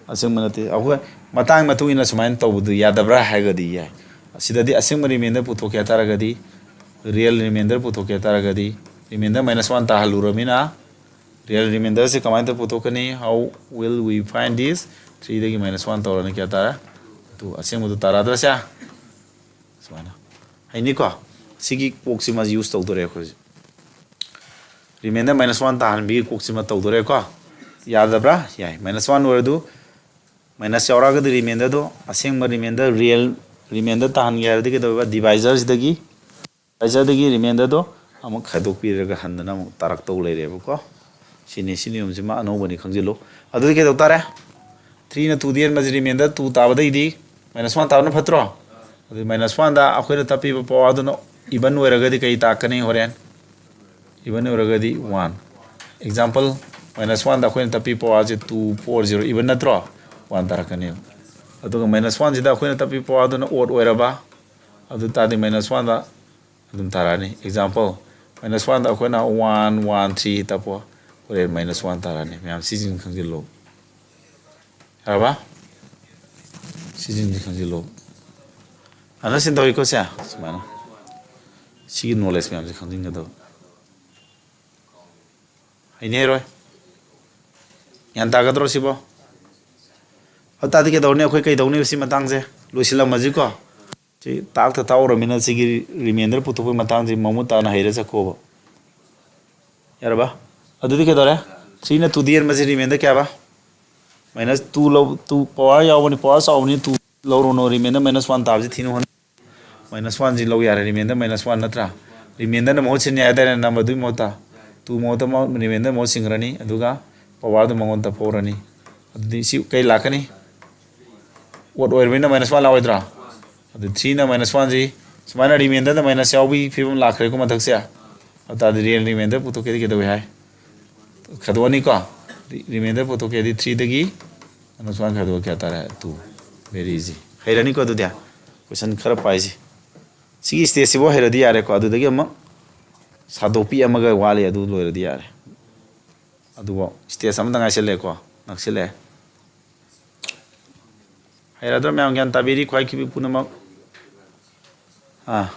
asing mana 3 akoi matang matu ina sumana to budu yadabra haga di ya sidadi asing remainder puto kya taraga di real remainder puto kya taraga di remainder minus 1 ta haluramina real remainder se kamai to puto kani how will we find this 3 dagi minus 1 to rani kya tara to asing mudu tara dra sya sumana hai ni ko sigi koksima use to dore ko remainder minus 1 ta han bi koksima to dore ko yadabra yai minus 1 ordu minus yauraga di remainder do asing remainder real remainder ta han ya di ke do divisors dagi dagi remainder do amuk khadok pi raga handana amuk tarak to le re ko sini umjima ano bani khangjilo adu ke do tare 3 na 2 dian ma remainder 2 ta badai di minus 1 ta na phatro adu minus 1 da akhoi tapi po adu no even oraga di kai ta kani horen even oraga di 1 example minus 1 da akhoi tapi po aje 240 even na tro 1 tarakani adu minus 1 jida akhoi tapi po adu no odd oiraba adu ta di minus 1 da adum tarani example minus 1 da akhoi na 1 1 3 tapo ore minus 1 tarani myam sijin khangjilo araba sijin khangjilo ana sin doi ko sa sumana sigi knowledge myam khangjing ga do ai ne roi yan ta ga dro sibo ata di ke dawne akhoi kai dawne si matang je loisila maji ko chi tak ta taw ramina sigi remainder putu ko matang ji mamu ta na haire sa ko yaraba adu di ke dore 3 na 2 dian maji remainder kya ba minus 2 lo 2 power yaw bani power sa bani 2 lo ro no remainder minus 1 ta ji thinu hon minus 1 ji lo yare remainder minus 1 natra remainder na mo chin ya da na ma du mo ta 2 mo ta mo remainder mo singrani aduga power du mangon ta porani adu di si kai lakani what oil win minus 1 la oidra adu 3 na minus 1 ji sumana remainder na minus yaw bi phibum lakhre ko mathak se ata di real remainder puto ke do hai khadwani ko remainder puto ke di 3 dagi minus 1 khadwa kya tara 2 very easy hairani ko do dia question khara paisi sigi stage bo hairadi yare ko adu dagi amma sadopi amaga wale adu loiradi yare adu bo stage am danga sele ko naksile hairada myam gyan tabiri khwai ki punama ha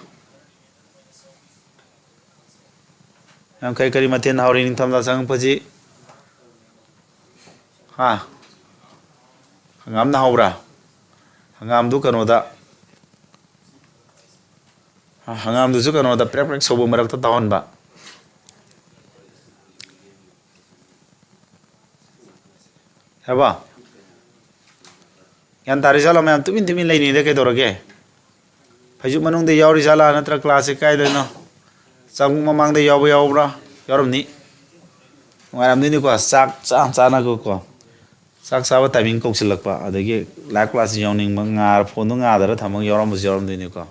yang kai kari maten haurin thamda sang paji ha hangam na haura hangam du kano da hangam du su kano da prek prek sobo marak ta tahon ba haba yan tari sala mayam tumin lai ni de ke dorage phaju manung de yauri sala natra class kai de no sang mamang de yaw bra yarum ni ngaram ni ko sak cha na ko sak sa ba timing ko silak pa adagi la class yawning ma ngar phone no nga da thamang yarum ni ko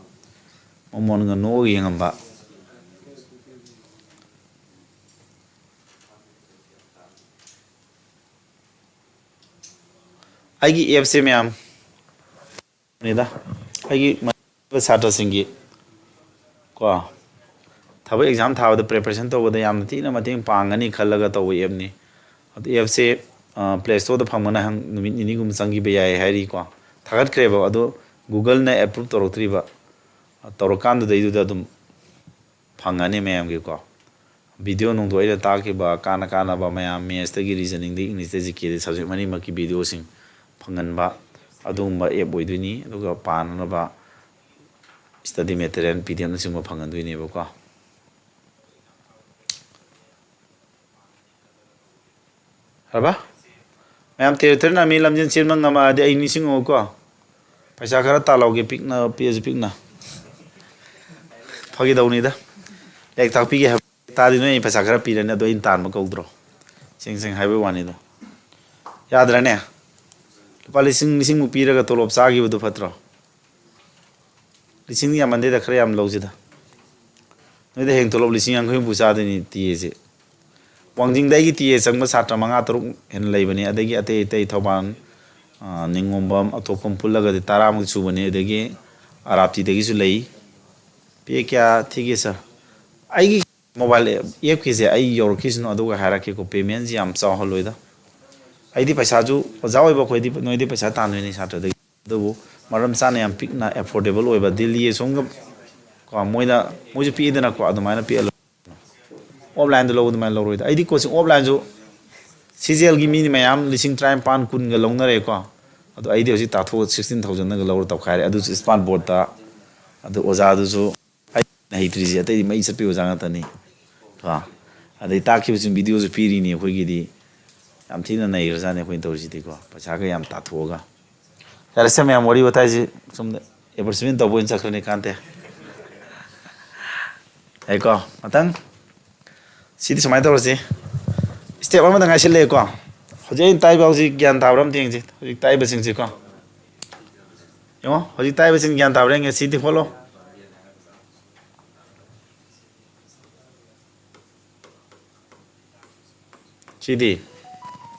momon nga no yengam ba aigi fc myam ni da aigi satra singi ko thaba exam thawa da preparation to da yam ti na mating pangani khallaga to em ni fc play store da phangmana hang numit ni gum sangi be yai hari ko thagat kreba ado google na approve torotri ba torokan da idu da dum phangani mayam ge ko video nung do ida ta ke ba kana ba mayam mes ta gi reasoning di english ji ke subject mani ma ki video sing phangan ba adum ba app oiduni aduga pan na ba study material pdf na sing ma phangan duini ba ko haba mayam theater na mi lamjin chirma ngama de ai ni singo ko paisa khara ta loge pick na page pick na phagi dauni da ek tak pi ge ta di no paisa khara pi na do in tan ma ko dro sing haiwe wani do ꯌꯥꯗ꯭ꯔꯅꯦ ꯂꯨꯄꯥ ꯂꯤꯁꯤꯡ ꯃꯨꯛ ꯄꯤꯔꯒ ꯇꯣꯂꯣꯞ ꯆꯥꯈꯤꯕꯗꯨ ꯐꯠꯇ꯭ꯔꯣ ꯂꯤꯁꯤꯡ ꯌꯥꯝꯃꯟꯗꯦꯗ ꯈꯔ ꯌꯥꯝ ꯂꯧꯁꯤꯗ ꯅꯣꯏꯗ ꯍꯌꯦꯡ ꯇꯣꯂꯣꯞ 50,000 ꯍꯨꯝꯐꯨ ꯆꯥꯗꯣꯏꯅꯤ ꯇꯤꯑꯦꯁꯦ ꯋꯥꯡꯖꯤꯡꯗ ꯑꯩꯒꯤ ꯇꯤꯑꯦ ꯆꯪꯕ ꯁꯥꯇ꯭ꯔ 5-6 ꯍꯦꯟꯅ ꯂꯩꯕꯅꯤ ꯑꯗꯒꯤ ꯑꯇꯩ ꯊꯧꯕꯥꯜ ꯅꯤꯡꯉꯣꯝꯕꯝ ꯑꯇꯣꯞꯄꯝ ꯄꯨꯜꯂꯒꯗꯤ 10ꯃꯨꯛ ꯁꯨꯕꯅꯤ ꯑꯗꯒꯤ ꯑꯔꯥꯞꯇꯤꯗꯒꯤꯁꯨ ꯂꯩ ꯄꯦ ꯀꯌꯥ ꯊꯤꯒꯦ ꯁꯥꯔ ꯑꯩꯒꯤ ꯃꯣꯕꯥꯏꯜ ꯑꯦꯞꯀꯤꯁꯦ ꯑꯩ ꯌꯧꯔꯛꯈꯤꯁꯅꯨ ꯑꯗꯨꯒ ꯍꯥꯏꯔꯛꯀꯦꯀꯣ ꯄꯦꯃꯦꯟꯁꯤ ꯌꯥꯝ ꯆꯥꯎꯍꯜꯂꯣꯏꯗ ꯑꯩꯗꯤ ꯄꯩꯁꯥꯁꯨ ꯑꯣꯖꯥ ꯑꯣꯏꯕ ꯑꯩꯈꯣꯏꯗꯤ ꯅꯣꯏꯗꯤ ꯄꯩꯁꯥ ꯇꯥꯟꯗꯣꯏꯅꯤ ꯁꯥꯇ꯭ꯔꯗꯒꯤ ꯑꯗꯨꯕꯨ ꯃꯔꯝ ꯆꯥꯅ ꯌꯥꯝ ꯄꯤꯛꯅ ꯑꯦꯐꯣꯔꯗꯦꯕꯜ ꯑꯣꯏꯕ ꯗꯤꯜꯂꯤ ꯑꯁꯣꯝꯒ ꯀꯣ ꯃꯣꯏꯁꯨ ꯄꯤꯛꯏꯗꯅꯀꯣ ꯑꯗꯨꯃꯥꯏꯅ ꯄꯤꯍꯜꯂꯣ ꯑꯣꯐꯂꯥꯏꯟꯗ ꯂꯧꯕ ꯑꯗꯨꯃꯥꯏꯅ ꯂꯧꯔꯣꯏꯗ ꯑꯩꯗꯤ ꯀꯣꯆꯤꯡ ꯑꯣꯐꯂꯥꯏꯟꯁꯨ ꯁꯤꯖꯦꯜꯒꯤ ꯃꯤꯅꯤ ꯃꯌꯥꯝ 19,000 20,000ꯒ ꯂꯧꯅꯔꯦꯀꯣ ꯑꯗꯣ ꯑꯩꯗꯤ ꯍꯧꯖꯤꯛ ꯇꯥꯊꯣꯛꯑ 16,000ꯒ ꯂꯧꯔ ꯇꯧꯈꯥꯏꯔꯦ ꯑꯗꯨꯁꯨ ꯏꯁꯃꯥꯔꯠ ꯕꯣꯔꯗꯠꯇ ꯑꯗꯨ ꯑꯣꯖꯥꯗꯨꯁꯨ ꯑꯩꯅ ꯍꯩꯇ꯭ꯔꯤꯁꯦ ꯑꯇꯩꯗꯤ ꯃꯩ ꯆꯠꯄꯤ ꯑꯣꯖꯥ ꯉꯥꯛꯇꯅꯤ ꯀꯣ ꯑꯗꯩ ꯇꯥꯛꯈꯤꯕꯁꯤꯡ ꯚꯤꯗꯤꯑꯣꯁꯨ ꯄꯤꯔꯤꯅꯤ ꯑꯩꯈꯣꯏꯒꯤꯗꯤ ꯌꯥꯝ ꯊꯤꯅ ꯅꯩꯈ꯭ꯔꯖꯥꯠꯅꯤ ꯑꯩꯈꯣꯏꯅ ꯇꯧꯔꯤꯁꯤꯗꯤꯀꯣ ꯄꯩꯁꯥꯒ ꯌꯥꯝ ꯇꯥꯊꯣꯛꯑꯒ ꯌꯥꯔꯦꯁꯦ ꯃꯌꯥꯝ ꯋꯥꯔꯤ ꯋꯥꯇꯥꯏꯁꯤ ꯁꯨꯝ ꯑꯦꯗꯚꯔꯇꯤꯁꯃꯦꯟ ꯇꯧꯕ ꯑꯣꯏꯅ ꯆꯠꯈ꯭ꯔꯅꯤ ꯀꯥꯟꯇꯦ ꯌꯥꯏꯀꯣ ꯃꯊꯪ ꯁꯤꯗꯤ ꯁꯨꯃꯥꯏꯅ ꯇꯧꯔꯁꯤ ꯁ꯭ꯇꯦꯞ ꯑꯃꯗ ꯉꯥꯏꯁꯤꯜꯂꯛꯑꯦꯀꯣ ꯍꯧꯖꯤꯛ ꯑꯩꯅ ꯇꯥꯛꯏꯕ ꯍꯧꯖꯤꯛ ꯒ꯭ꯌꯥꯟ ꯇꯥꯕ꯭ꯔꯥ ꯑꯝꯇ ꯌꯦꯡꯁꯤ ꯍꯧꯖꯤꯛ ꯇꯥꯛꯏꯕꯁꯤꯡꯁꯤꯀꯣ ꯌꯦꯡꯉꯣ ꯍꯧꯖꯤꯛ ꯇꯥꯛꯏꯕꯁꯤꯡ ꯒ꯭ꯌꯥꯟ ꯇꯥꯕ꯭ꯔꯥ ꯌꯦꯡꯒꯦ ꯁꯤꯗꯤ ꯍꯣꯠꯂꯣ ꯁꯤꯗꯤ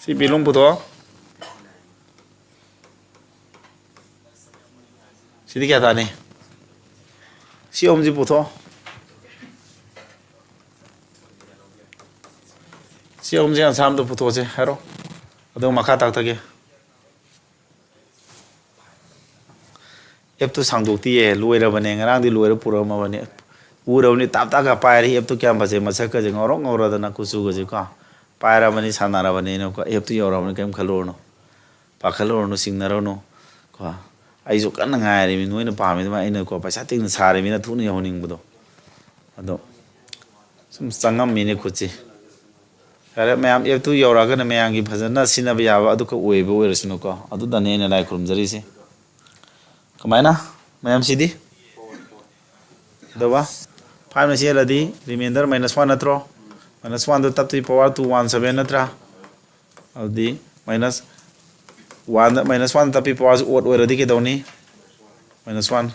ꯁꯤ ꯕꯤꯂꯨꯝ ꯄꯨꯊꯣꯛꯑꯣ ꯁꯤꯗꯤ ꯀꯌꯥ ꯇꯥꯅꯤ ꯁꯤ ꯑꯍꯨꯝꯁꯤ ꯄꯨꯊꯣꯛꯑꯣ ꯁꯤ ꯑꯍꯨꯝꯁꯤ ꯑꯟꯁꯥꯔ ꯑꯝꯇ ꯄꯨꯊꯣꯛꯑꯁꯦ ꯍꯥꯏꯔꯣ ꯑꯗꯨꯒ ꯃꯈꯥ ꯇꯥꯛꯊꯒꯦ ꯑꯦꯞꯇꯨ ꯁꯥꯡꯗꯣꯛꯇꯤꯌꯦ ꯂꯣꯏꯔꯕꯅꯦ ꯉꯔꯥꯡꯗꯤ ꯂꯣꯏꯔ ꯄꯨꯔꯛꯑꯝꯃꯕꯅꯦ ꯎꯔꯕꯅꯤ ꯇꯥꯞ ꯇꯥꯞꯀ ꯄꯥꯏꯔꯤ ꯑꯦꯞꯇꯨ ꯀꯌꯥꯝ ꯐꯖꯩ ꯃꯁꯛꯀꯁꯦ ꯉꯧꯔꯣꯛ ꯉꯧꯔꯗꯅ ꯀꯨꯆꯨꯒꯁꯦ ꯀꯣ ꯄꯥꯏꯔꯕꯅꯤ ꯁꯥꯟꯅꯔꯕꯅꯤꯅꯀꯣ ꯑꯦꯞꯇꯨ ꯌꯧꯔꯕꯅꯤ ꯀꯩꯝ ꯈꯜꯂꯨꯔꯅꯨ ꯄꯥꯈꯠꯂꯨꯔꯅꯨ ꯆꯤꯡꯅꯔꯨꯅꯨ ꯀꯣ ꯑꯩꯁꯨ ꯀꯟꯅ ꯉꯥꯏꯔꯤꯃꯤ ꯅꯣꯏꯅ ꯄꯥꯝꯃꯤ ꯑꯗꯨꯃꯥꯏꯅ ꯑꯩꯅꯀꯣ ꯄꯩꯁꯥ ꯇꯤꯡꯅ ꯁꯥꯔꯤꯃꯤꯅ ꯊꯨꯅ ꯌꯧꯍꯟꯅꯤꯡꯕꯗꯣ ꯑꯗꯣ ꯁꯨꯝ ꯆꯪꯉꯝꯃꯤꯅꯦ ꯈꯨꯠꯁꯤ ꯌꯥꯔꯦ ꯃꯌꯥꯝ ꯑꯦꯞꯇꯨ ꯌꯧꯔꯛꯑꯒꯅ ꯃꯌꯥꯝꯒꯤ ꯐꯖꯅ ꯁꯤꯖꯤꯟꯅꯕ ꯌꯥꯕ ꯑꯗꯨꯈꯛ ꯑꯣꯏꯕ ꯑꯣꯏꯔꯁꯅꯨꯀꯣ ꯑꯗꯨꯗꯅꯦ ꯑꯩꯅ ꯂꯥꯏ ꯈꯨꯔꯨꯝꯖꯔꯤꯁꯦ ꯀꯃꯥꯏꯅ ꯃꯌꯥꯝꯁꯤꯗꯤ ꯀꯩꯗꯧꯕ 5ꯅ ꯆꯦꯜꯂꯗꯤ ꯔꯤꯃꯦꯟꯗꯔ -1 ꯅꯠꯇ꯭ꯔꯣ -1ꯗꯣ ꯇꯞꯇꯨ ꯄꯋꯥꯔ 217 ꯅꯠꯇ꯭ꯔꯥ ꯑꯗꯨꯗꯤ -1ꯗ ꯇꯞꯄꯤ ꯄꯋꯥꯔꯁꯤ ꯑꯣꯠ ꯑꯣꯏꯔꯗꯤ ꯀꯩꯗꯧꯅꯤ -1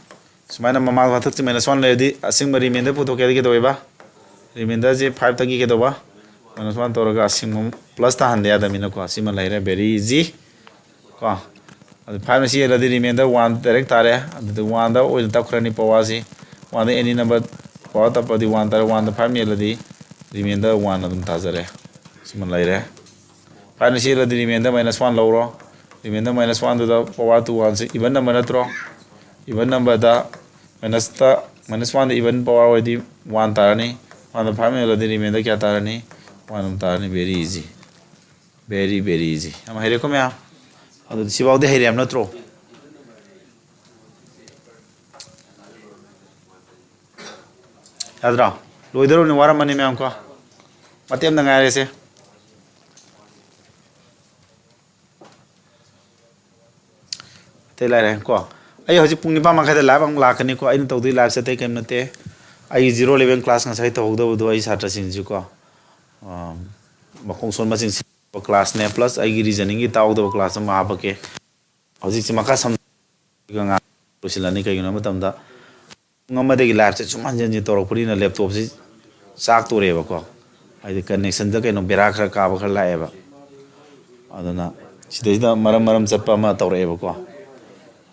ꯁꯨꯃꯥꯏꯅ ꯃꯃꯥꯡ ꯃꯊꯛꯁꯤ -1 ꯂꯩꯔꯗꯤ ꯑꯁꯤꯡꯕ ꯔꯤꯃꯦꯟꯗꯔ ꯄꯨꯊꯣꯛꯀꯦꯗꯤ ꯀꯩꯗꯧꯋꯦꯕ ꯔꯤꯃꯦꯟꯗꯔꯁꯤ 5ꯇꯒꯤ ꯀꯩꯗꯧꯕ -1 ꯇꯧꯔꯒ ꯑꯁꯤꯡꯕ ꯄ꯭ꯂꯁ ꯇꯥꯍꯟꯗ ꯌꯥꯗꯕꯅꯤꯅꯀꯣ ꯁꯤꯃ ꯂꯩꯔꯦ ꯕꯦꯔꯤ ꯏꯖꯤ ꯀꯣ ꯑꯗꯨ 5ꯅ ꯆꯦꯜꯂꯗꯤ ꯔꯤꯃꯦꯟꯗꯔ 1 ꯗꯥꯏꯔꯦꯛ ꯇꯥꯔꯦ ꯑꯗꯨꯗꯤ 1ꯗ ꯑꯣꯏꯅ ꯇꯞꯈ꯭ꯔꯅꯤ ꯄꯋꯥꯔꯁꯤ 1ꯗ ꯑꯦꯅꯤ ꯅꯝꯕꯔ ꯄꯋꯥꯔ ꯇꯞꯄꯗꯤ 1 ꯇꯥꯔꯦ 1ꯗ 5 ꯃꯦꯜꯂꯗꯤ ꯔꯤꯃꯦꯟꯗꯔ 1 ꯑꯗꯨꯝ ꯇꯥꯖꯔꯦ ꯁꯤꯃ ꯂꯩꯔꯦ 5ꯅ ꯆꯦꯜꯂꯗꯤ ꯔꯤꯃꯦꯟꯗꯔ -1 ꯂꯧꯔꯣ ꯔꯤꯃꯦꯟꯗꯔ -1ꯗꯨꯗ ꯄꯋꯥꯔ 2 1ꯁꯤ ꯏꯚꯟ ꯅꯝꯕꯔ ꯅꯠꯇ꯭ꯔꯣ इवन नंबर -1 इवन पावर होती 1 तारनी 1 5 में होती रिमेंडर क्या तारनी 1 तारनी वेरी इजी वेरी इजी हम हेरे को मैं अब सिवाउदे हेरे हम नत्रो यादरा लोइदरो ने वारा मनी में हमको मतेम नंगारे से तेला रहे को ꯑꯩ ꯍꯧꯖꯤꯛ ꯄꯨꯡ 9:30ꯗ ꯂꯥꯏꯚ ꯑꯃꯨꯛ ꯂꯥꯛꯀꯅꯤꯀꯣ ꯑꯩꯅ ꯇꯧꯗꯣꯏ ꯂꯥꯏꯚꯁꯦ ꯑꯇꯩ ꯀꯩꯝ ꯅꯠꯇꯦ ꯑꯩ 011 ꯀ꯭ꯂꯥꯁ ꯉꯁꯥꯏ ꯇꯧꯍꯧꯗꯕꯗꯣ ꯑꯩ ꯁꯥꯇ꯭ꯔꯁꯤꯡꯁꯤꯀꯣ ꯃꯈꯣꯡ ꯁꯣꯟꯕꯁꯤꯡ ꯀ꯭ꯂꯥꯁꯅꯦ ꯄ꯭ꯂꯁ ꯑꯩꯒꯤ ꯔꯤꯖꯅꯤꯡꯒꯤ ꯇꯥꯎꯗꯕ ꯀ꯭ꯂꯥꯁ ꯑꯃ ꯍꯥꯞꯄꯛꯀꯦ ꯍꯧꯖꯤꯛꯁꯦ ꯃꯈꯥ ꯁꯝꯅ ꯂꯣꯏꯁꯤꯜꯂꯅꯤ ꯀꯩꯒꯤꯅꯣ ꯍꯥꯏꯕ ꯃꯇꯝꯗ ꯄꯨꯡ ꯑꯃꯗꯒꯤ ꯂꯥꯏꯚꯁꯦ ꯁꯨꯝ ꯍꯟꯖꯤꯟ ꯍꯟꯖꯤꯟ ꯇꯧꯔꯛꯄꯅꯤꯅ ꯂꯦꯞꯇꯣꯞꯁꯤ ꯆꯥꯛꯇꯣꯔꯦꯕꯀꯣ ꯍꯥꯏꯗꯤ ꯀꯅꯦꯛꯁꯟꯗ ꯀꯩꯅꯣ ꯕꯦꯔꯥ ꯈꯔ ꯀꯥꯕ ꯈꯔ ꯂꯥꯛꯑꯦꯕ ꯑꯗꯨꯅ ꯁꯤꯗꯩꯁꯤꯗ ꯃꯔꯝ ꯆꯠꯄ ꯑꯃ ꯇꯧꯔꯛꯑꯦꯕꯀꯣ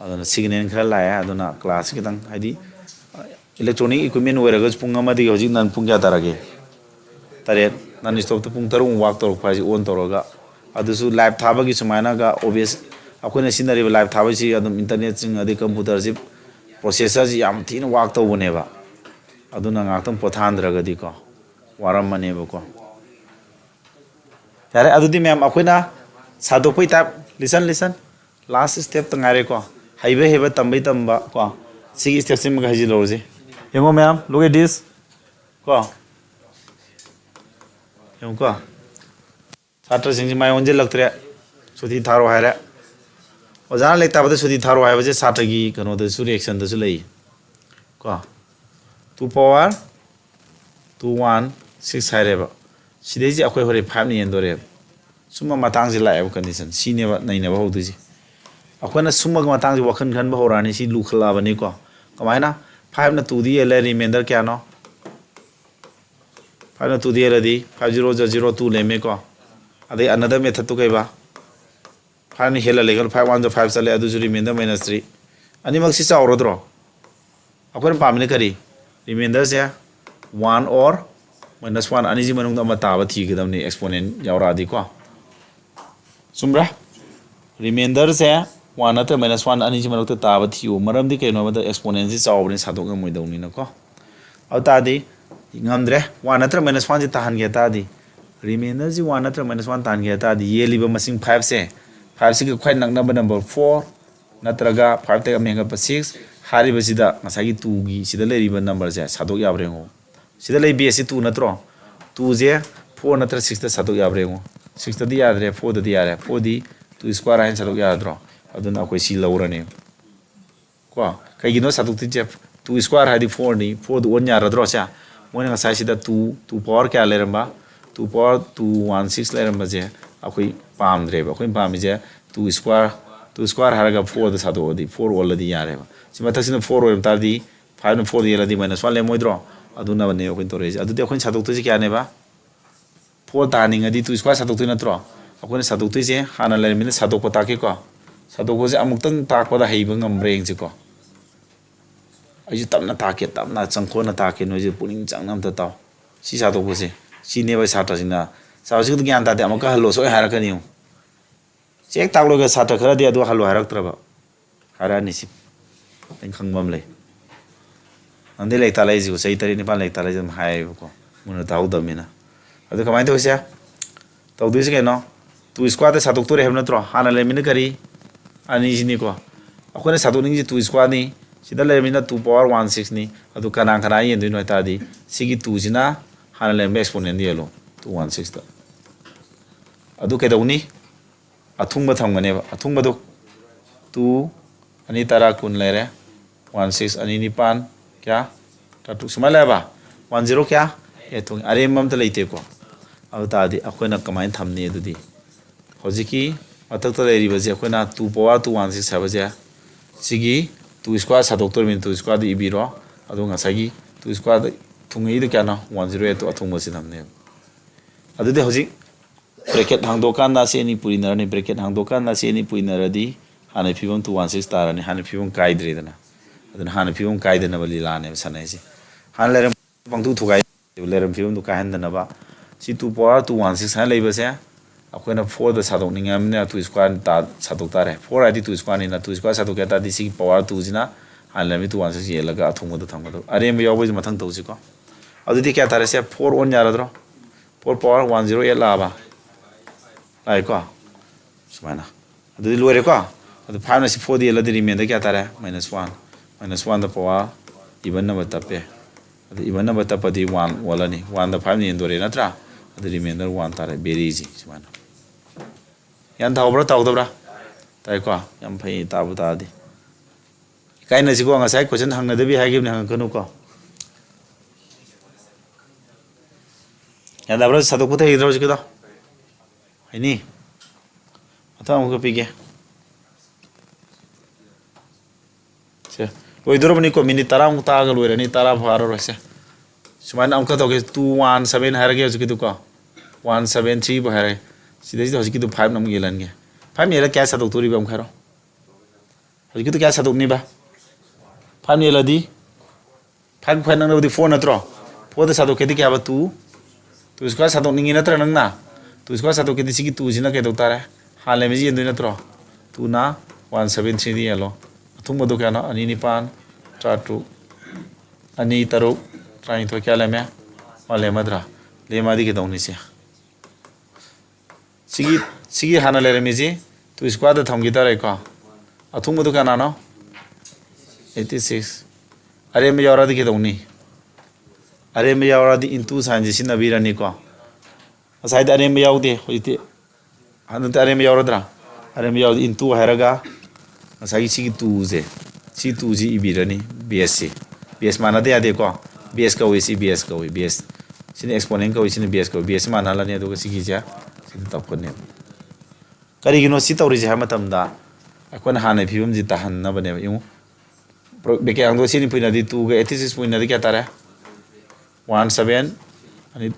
adana signal khara la ya adana class kitang haidi electronic equipment oiragas pung amadi hojik nan pung kya tarage taret nan stop to pung tarum walk tor phai on toroga adusu live thaba gi sumaina ga obvious akoina sinari live thaba si adum internet sing adi computer si processor ji yam thin walk to boneba aduna ngaktam pothandraga di ko waram maneba ko yare adudi mem akoina sadopoi tap listen last step tangare ko haibe tamba ko sigi step sim ga haji lorje yengo ma'am look at this ko yengo ko satra sing mai onje laktre sudi tharo haire ojana lekta bade sudi tharo hai baje satra gi kano de su reaction da su lei ko 2 power 2 1 6 haire ba sidai ji akoi hore 5 ni endore summa matang ji lae condition si ne ba nai ne ba hodu ji akona summa ga matang ji wakhan khan ba horani si lu khala ba ni ko kamaina 5 na 2 di ele remainder kya no 5 na 2 di ele di 5002 le me ko ade another method to kai ba 5 ni hela legal 5 1 5 sale adu ju remainder -3 ani mak si chaw ro dro akona pam ne kari remainder se 1 or -1 ani ji manung da ma ta ba thi gidam ni exponent yawra di ko sumra remainder se 1 natra -1 ani ji manuk ta ta ba thiu maram di kaino ba exponent ji chaw ni sadok ngam moi dau ni na ko aw ta di ngamdre 1 natra -1 ji tahan ge ta di remainder ji 1 natra -1 tahan ge ta di ye liba masing 5 se 5 si ga khwai nak number 4 natraga 5 ta menga pa 6 hari ba sida ngasagi 2 gi sida le riba number je sadok yabre ngo sida le base 2 natro 2 je 4 natra 6 ta sadok yabre ngo 6 ta di yadre 4 da di yare 4 di 2 square hain sadok yadro aduna koi si laurane ko kai gino sadok ti je 2 square hadi 4 ni 4 du on yara dro cha mone ngasai sida 2 power kya le ramba 2 power 216 le ramba je akoi pam dre ba koi pam je 2 square haraga 4 da sadok di 4 wala di yare ba sima tasina 4 oim tar di 5 na 4 di yala di -1 le moi dro aduna bane ko to re adu de khon sadok to ji kya ne ba 4 taning adi 2 square sadok to na tro akone sadok to je hana le min sadok ko ta ke ko sadok ko je amuk tang tak pa da hei ba ngam reng ji ko ai tamna ta ke tamna changkho na ta ke no je puning changnam ta taw si sadok ko je si ne ba sa ta jina sa ji gyan ta de amuk halo so ha ra ka ni chek tak lo ga sa ta khara de adu halo ha rak tra ba hara ni si anh khang mâm lấy anh đi lấy ta lấy gì cũng xây tới đi bán lấy ta lấy gì mà hay có muốn tàu đầm mình à rồi cái máy thôi xe tàu đuôi cái nó tu squad satu tu rehab na tro hana le min kari ani jini ko akone satu ning ji tu squad ni sida le min 2 power 16 ni adu kana kana yen du no ta di sigi 2 jina hana le exponent di lo 216 ta adu ke dawni athung ba thang ngane ba athung ba do 2 ani tara kun le re 16 ani ni pan kya ta tu sma le ba 10 kya e thung are mam ta leite ko adu ta di akona kamain thamni adu di hojiki atak ta le ri ba je akona 2 power 216 ha ba je sigi 2 square sa doctor min 2 square di ibiro adu nga sagi 2 square thung ei du kya na 108 to athung ba sin hamne adu de hojik bracket hang dokan na se ni puri nar ni bracket hang dokan na se ni puri nar di hana phibam 216 tar ni hana phibam kai dre dana adun hana phibam kai dana bali la ne sanai si han leram bang tu thugai leram phibam du kai han dana ba si 2 power 216 han leiba se akoina 4 da sadok ningam ne 2 square ta sadok tare 4 id 2 square ni na 2 square sadok ta di si power 2 jina han lemi 216 ye laga athung da thang da are me yaw ba mathang tau ji ko adu di kya tare se 4 on yara dro 4 power 108 la ba ai ko sumana adu di luare ko adu 5 na si 4 di la di remainder kya tare -1 da power even number tape adu even number tapa di 1 wala ni 1 da 5 ni endore na tra adu remainder 1 tare very easy sumana yan thaw bra taw da bra tai ko yam phai ta bu ta di kai na si ko nga sai question hang na de bi ha gi na hang kanu ko yan da bra sa to ko thai ro ji ko da ai ni ata mo ko pi ge se loi doro ni ko minute tara mu ta ga loi ra ni tara pharo ro se sumana am ka to ke 217 ha ra ge ji ki du ko 173 ba ha ra sidai ji ki du 5 nam ge lan ge 5 ni la kya sa to tori bam kharo ji ki du kya sa to ni ba 5 ni la di 5 khwan nang di 4 na tro 4 da sa to ke di kya ba 2 tu square sa to ni na tra nang na tu square sa to ke di si ki 2 jina ke do ta ra ha le me ji en du na tro 2 na 173 di alo thung ba do kya na ani ni pan tra tu ani taru trai to kya le me ma le madra le ma di ke dong ni se sigi hana le me ji tu square da tham gi ta re ko athung ba do kya na no 86 are me yara di ke dong ni are me yara di into san ji sin na bi ra ni ko asai da are me yaw de hoite han ta are me yara dra are me yaw into haraga asai si 2 je si 2 ji ibirani bs mana de ade ko bs ka wi si bs sin exponent ka wi sin bs ka bs mana la ne do si gi ja si ta ko ne ꯀꯔꯤꯒꯤꯅꯣ ꯁꯤ ꯇꯧꯔꯤꯁꯦ ꯍꯥꯏꯕ ꯃꯇꯝꯗ ꯑꯩꯈꯣꯏꯅ ꯍꯥꯟꯅ ꯐꯤꯕꯝꯁꯤ ꯇꯥꯍꯟꯅꯕꯅꯦꯕ ꯌꯦꯡꯉꯨ bracket ꯍꯥꯡꯗꯣꯛꯑ ꯁꯤ ꯅꯤꯐꯨꯅꯗꯤ 2ꯒ 86 ꯄꯣꯏꯟꯅꯗꯤ ꯀꯌꯥ ꯇꯥꯔꯦ 17 2